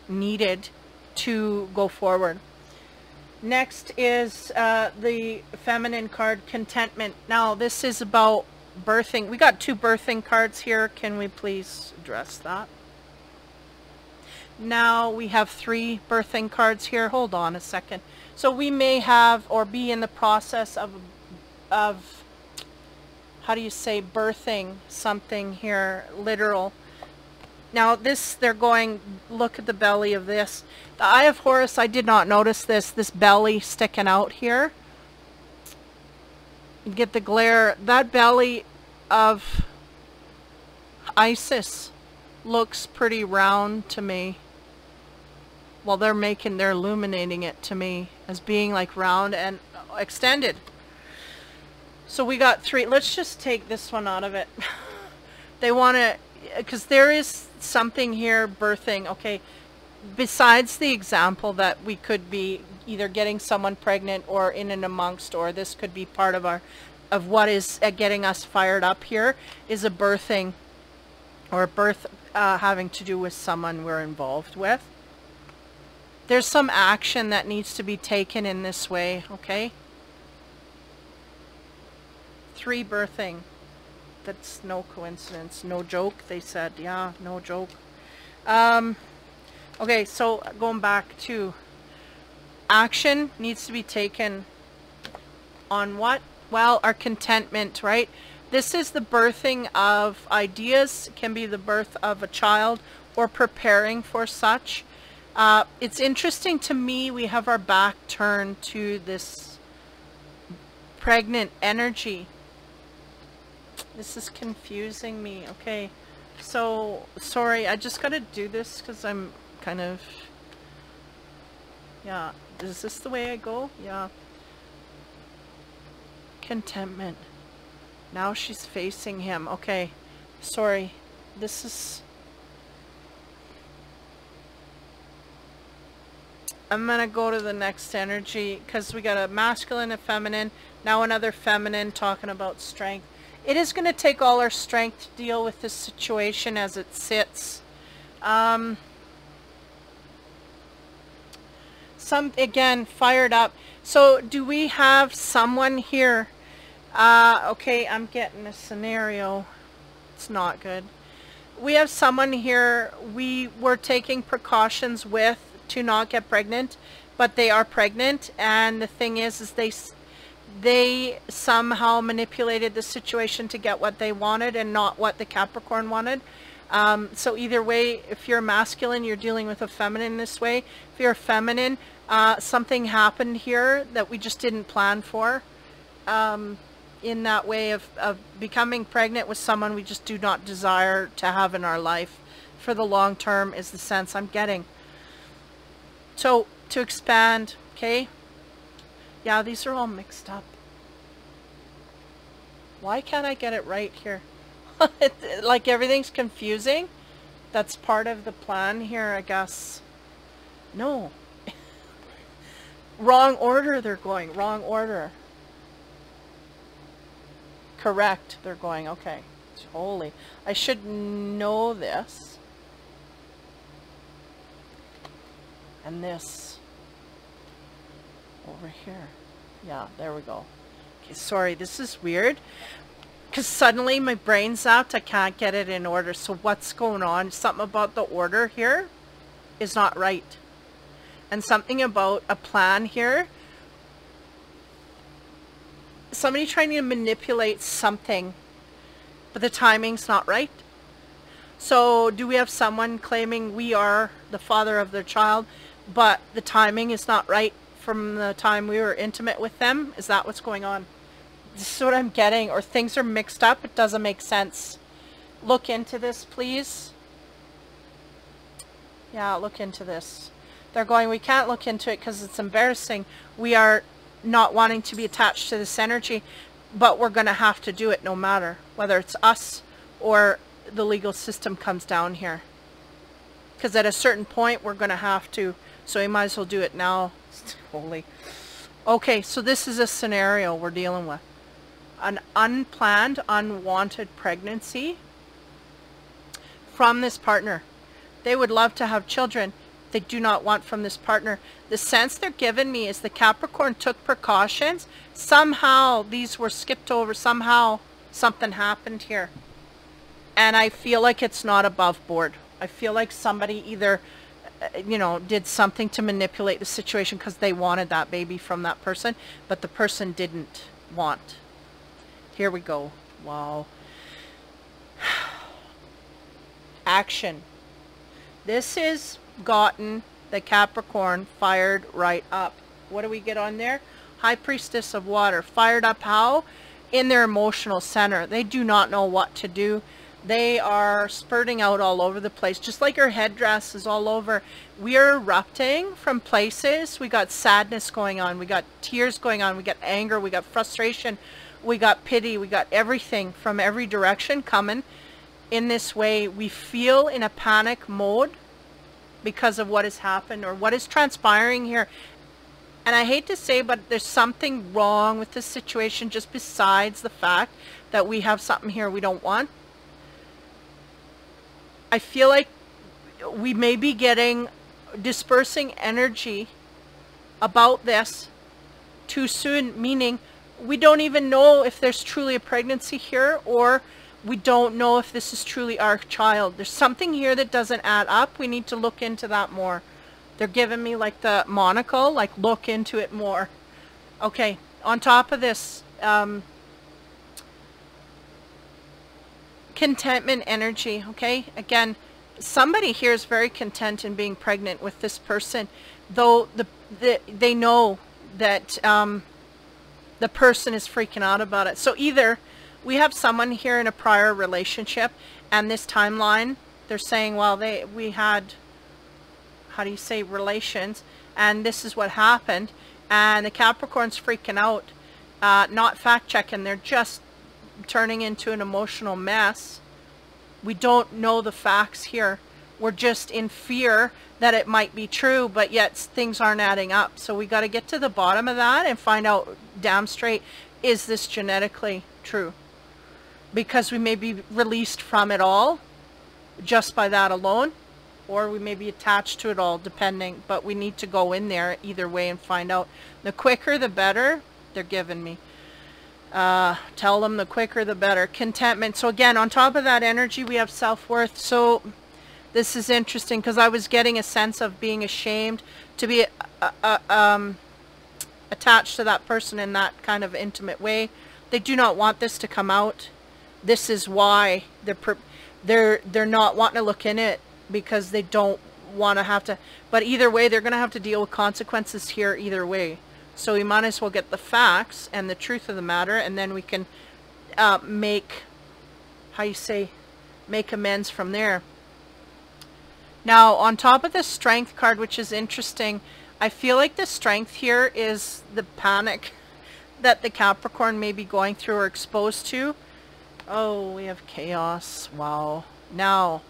needed to go forward? Next is the feminine card, Contentment. Now this is about birthing. We got two birthing cards here. Can we please address that? Now we have three birthing cards here. Hold on a second. So we may have or be in the process of how do you say, birthing something here, literal. Now this, they're going, look at the belly of this. The Eye of Horus, I did not notice this belly sticking out here. You get the glare. That belly of Isis looks pretty round to me. Well, they're illuminating it to me as being like round and extended. So we got three. Let's just take this one out of it. They want to, because there is something here birthing. Okay, besides the example that we could be either getting someone pregnant or in and amongst, or this could be part of what is getting us fired up here, is a birthing or a birth having to do with someone we're involved with. There's some action that needs to be taken in this way, okay? 3 birthing. That's no coincidence. No joke, they said. Yeah, no joke. Okay, so going back to action needs to be taken on what? Well, our contentment, right? This is the birthing of ideas. It can be the birth of a child or preparing for such. It's interesting to me, we have our back turned to this pregnant energy. This is confusing me. Okay, so sorry, I just gotta do this because I'm kind of, yeah, is this the way I go? Yeah. Contentment. Now she's facing him. Okay, sorry, this is, I'm gonna go to the next energy because we got a masculine, a feminine, now another feminine talking about strength. It is going to take all our strength to deal with this situation as it sits. Some, again, fired up. So do we have someone here? Okay, I'm getting a scenario. It's not good. We have someone here we were taking precautions with to not get pregnant, but they are pregnant, and the thing is they somehow manipulated the situation to get what they wanted and not what the Capricorn wanted. So either way, if you're masculine, you're dealing with a feminine this way. If you're feminine, something happened here that we just didn't plan for. In that way of becoming pregnant with someone we just do not desire to have in our life for the long term is the sense I'm getting. So to expand, okay? Yeah, these are all mixed up. Why can't I get it right here? Like everything's confusing. That's part of the plan here, I guess. No. Wrong order they're going. Wrong order. Correct, they're going. Okay. Holy. I should know this. And this. Over here. Yeah, there we go. Okay, sorry, this is weird. Because suddenly my brain's out. I can't get it in order. So what's going on? Something about the order here is not right. And something about a plan here. Somebody trying to manipulate something. But the timing's not right. So do we have someone claiming we are the father of their child, but the timing is not right from the time we were intimate with them? Is that what's going on? This is what I'm getting. Or things are mixed up. It doesn't make sense. Look into this, please. Yeah, look into this. They're going, we can't look into it because it's embarrassing. We are not wanting to be attached to this energy, but we're going to have to do it no matter whether it's us or the legal system comes down here. Because at a certain point, we're going to have to. So we might as well do it now. Holy. Okay, so this is a scenario we're dealing with. An unplanned, unwanted pregnancy from this partner. They would love to have children. They do not want from this partner. The sense they're giving me is the Capricorn took precautions. Somehow these were skipped over. Somehow something happened here. And I feel like it's not above board. I feel like somebody either, you know, did something to manipulate the situation because they wanted that baby from that person, but the person didn't want. Here we go. Wow. Action. This is gotten the Capricorn fired right up. What do we get on there? High Priestess of Water. Fired up how? In their emotional center. They do not know what to do. They are spurting out all over the place. Just like her headdress is all over. We are erupting from places. We got sadness going on. We got tears going on. We got anger. We got frustration. We got pity. We got everything from every direction coming. In this way, we feel in a panic mode because of what has happened or what is transpiring here. And I hate to say, but there's something wrong with this situation just besides the fact that we have something here we don't want. I feel like we may be getting dispersing energy about this too soon, meaning we don't even know if there's truly a pregnancy here, or we don't know if this is truly our child. There's something here that doesn't add up. We need to look into that more. They're giving me like the monocle, like look into it more. Okay, on top of this, contentment energy, okay? Again, somebody here is very content in being pregnant with this person, though they know that the person is freaking out about it. So either we have someone here in a prior relationship, and this timeline, they're saying, well, we had, how do you say, relations, and this is what happened, and the Capricorn's freaking out, not fact-checking, they're just turning into an emotional mess. We don't know the facts here. We're just in fear that it might be true, but yet things aren't adding up. So we got to get to the bottom of that and find out damn straight, is this genetically true? Because we may be released from it all just by that alone, or we may be attached to it all, depending, but we need to go in there either way and find out. The quicker the better, they're giving me. Tell them the quicker the better. Contentment. So again, on top of that energy, we have self-worth. So this is interesting because I was getting a sense of being ashamed to be attached to that person in that kind of intimate way. They do not want this to come out. This is why they're not wanting to look in it, because they don't want to have to. But either way, they're going to have to deal with consequences here either way. So we might as well get the facts and the truth of the matter, and then we can make, how you say, make amends from there. Now, on top of the Strength card, which is interesting, I feel like the Strength here is the panic that the Capricorn may be going through or exposed to. Oh, we have Chaos. Wow. Now,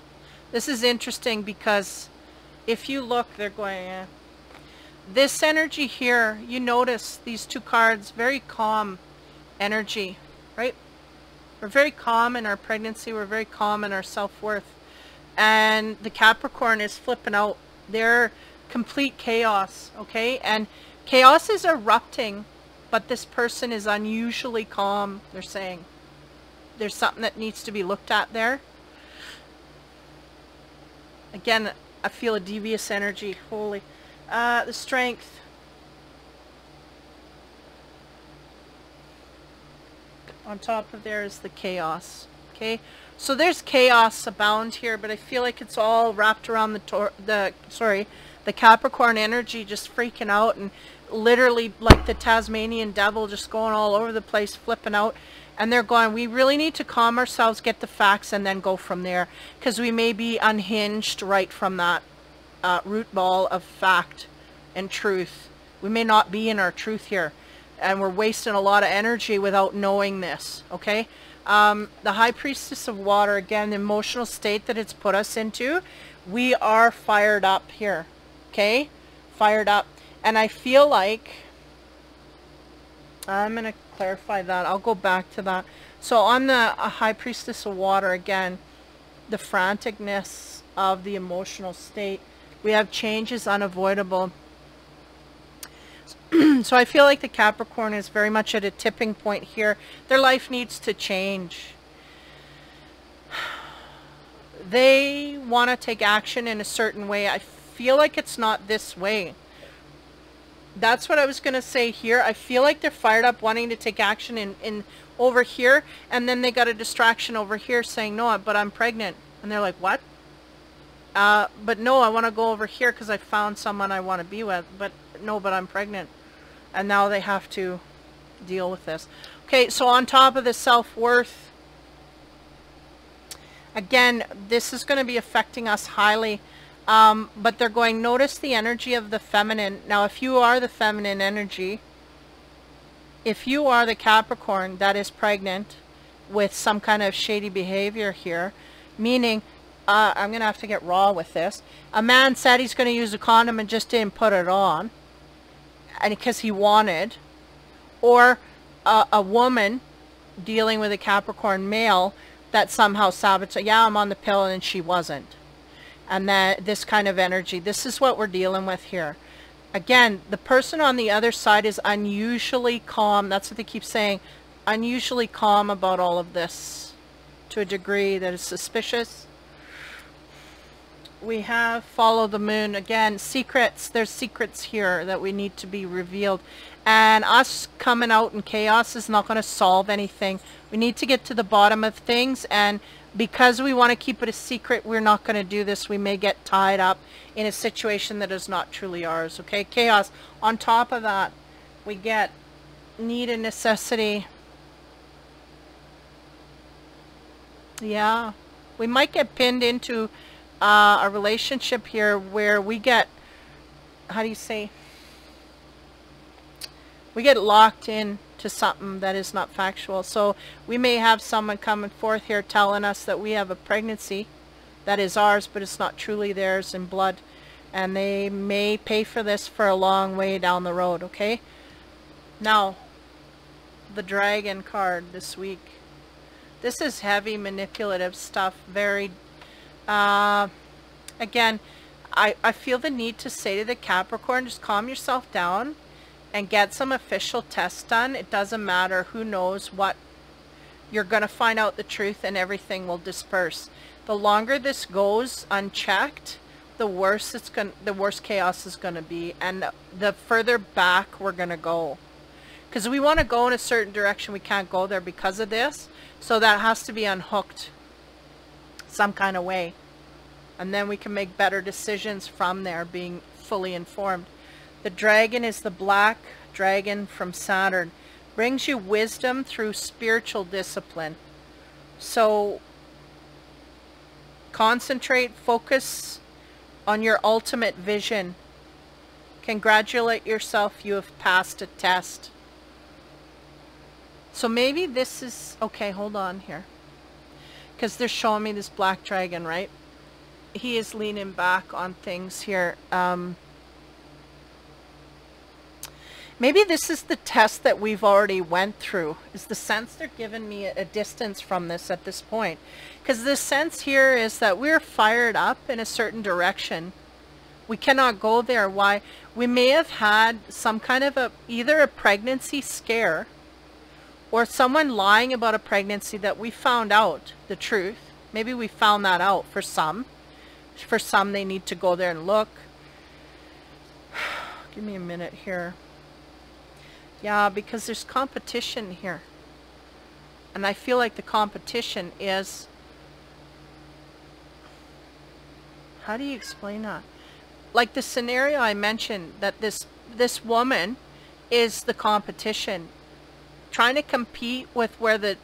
this is interesting because if you look, they're going... This energy here, you notice these two cards, very calm energy, right? We're very calm in our pregnancy. We're very calm in our self-worth. And the Capricorn is flipping out. They're complete chaos, okay? And chaos is erupting, but this person is unusually calm, they're saying. There's something that needs to be looked at there. Again, I feel a devious energy. Holy... the Strength. On top of there is the Chaos. Okay, so there's chaos abound here, but I feel like it's all wrapped around the Capricorn energy, just freaking out and literally like the Tasmanian devil, just going all over the place, flipping out. And they're going, we really need to calm ourselves, get the facts, and then go from there, because we may be unhinged right from that root ball of fact and truth. We may not be in our truth here, and we're wasting a lot of energy without knowing this. Okay, the High Priestess of Water, again, the emotional state that it's put us into, we are fired up here. Okay, fired up. And I feel like I'm gonna clarify that. I'll go back to that. So on the High Priestess of Water, again, the franticness of the emotional state, we have change is unavoidable. So I feel like the Capricorn is very much at a tipping point here. Their life needs to change. They want to take action in a certain way. I feel like it's not this way. That's what I was going to say here. I feel like they're fired up wanting to take action in over here, and then they got a distraction over here saying, no, but I'm pregnant. And they're like, what? But no, I want to go over here because I found someone I want to be with. But no, but I'm pregnant. And now they have to deal with this. Okay, so on top of the self-worth, again, this is going to be affecting us highly. But they're going, notice the energy of the feminine. Now, if you are the feminine energy, if you are the Capricorn that is pregnant with some kind of shady behavior here, meaning, I'm going to have to get raw with this. A man said he's going to use a condom and just didn't put it on, and because he wanted. Or a woman dealing with a Capricorn male that somehow sabotaged, yeah, I'm on the pill, and she wasn't. And that this kind of energy, this is what we're dealing with here. Again, the person on the other side is unusually calm. That's what they keep saying. Unusually calm about all of this to a degree that is suspicious. We have follow the moon. Again, secrets. There's secrets here that we need to be revealed. And us coming out in chaos is not going to solve anything. We need to get to the bottom of things, and because we want to keep it a secret, we're not going to do this. We may get tied up in a situation that is not truly ours. Okay, chaos. On top of that, we get need and necessity. Yeah, we might get pinned into a relationship here where we get, how do you say, we get locked in to something that is not factual. So we may have someone coming forth here telling us that we have a pregnancy that is ours, but it's not truly theirs in blood, and they may pay for this for a long way down the road. Okay, now the dragon card this week. This is heavy manipulative stuff. Very again, I feel the need to say to the Capricorn, just calm yourself down and get some official tests done. It doesn't matter who knows what. You're going to find out the truth and everything will disperse. The longer this goes unchecked, the worse the worse chaos is going to be, and the further back we're going to go. Because we want to go in a certain direction, we can't go there because of this. So that has to be unhooked some kind of way. And then we can make better decisions from there, being fully informed. The dragon is the black dragon from Saturn. Brings you wisdom through spiritual discipline. So concentrate, focus on your ultimate vision. Congratulate yourself, you have passed a test. So maybe this is, okay, hold on here. Because they're showing me this black dragon, right? He is leaning back on things here. Maybe this is the test that we've already went through, is the sense they're giving me a distance from this at this point. Because the sense here is that we're fired up in a certain direction. We cannot go there. Why? We may have had some kind of either a pregnancy scare or someone lying about a pregnancy that we found out the truth. Maybe we found that out for some. For some, they need to go there and look. Give me a minute here. Yeah, because there's competition here. And I feel like the competition is... How do you explain that? Like the scenario I mentioned, that this woman is the competition. Trying to compete with where the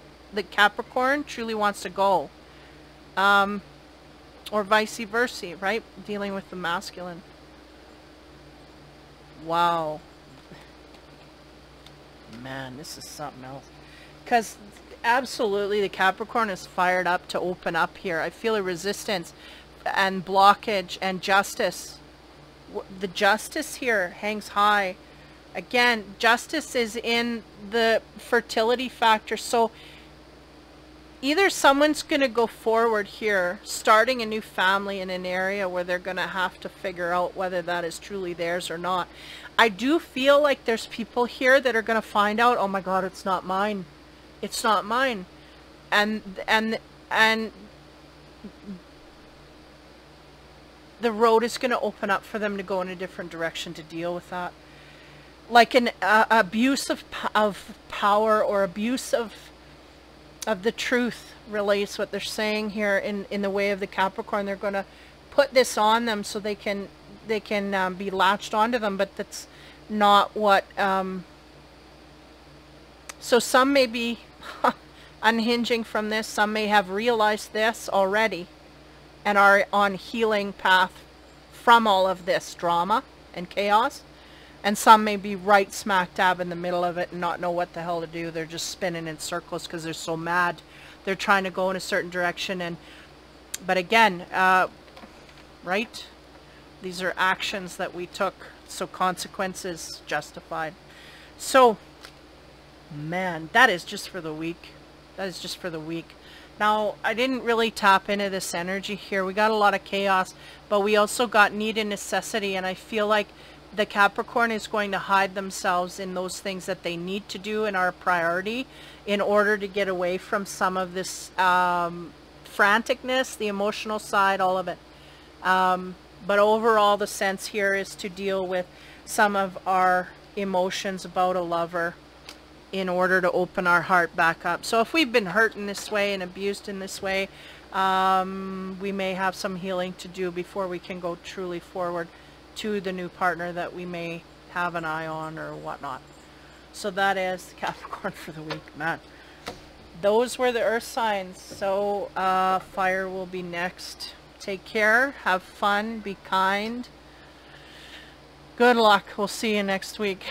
Capricorn truly wants to go. Or vice versa, right? Dealing with the masculine. Wow. Man, this is something else. Because absolutely the Capricorn is fired up to open up here. I feel a resistance and blockage and justice. The justice here hangs high. Again, justice is in the fertility factor. So either someone's going to go forward here, starting a new family in an area where they're going to have to figure out whether that is truly theirs or not. I do feel like there's people here that are going to find out, oh my God, it's not mine. It's not mine. And the road is going to open up for them to go in a different direction to deal with that. Like an abuse of power or abuse of the truth, really, is what they're saying here in the way of the Capricorn. They're going to put this on them so they can be latched onto them, but that's not what... So some may be unhinging from this. Some may have realized this already and are on healing path from all of this drama and chaos. And some may be right smack dab in the middle of it and not know what the hell to do. They're just spinning in circles because they're so mad. They're trying to go in a certain direction. But again, right? These are actions that we took. So consequences justified. So, man, that is just for the week. That is just for the week. Now, I didn't really tap into this energy here. We got a lot of chaos, but we also got need and necessity, and I feel like the Capricorn is going to hide themselves in those things that they need to do and are a priority in order to get away from some of this franticness, the emotional side, all of it. But overall, the sense here is to deal with some of our emotions about a lover in order to open our heart back up. So if we've been hurt in this way and abused in this way, we may have some healing to do before we can go truly forward to the new partner that we may have an eye on or whatnot. So that is Capricorn for the week, man. Those were the earth signs. So fire will be next. Take care, have fun, be kind. Good luck. We'll see you next week.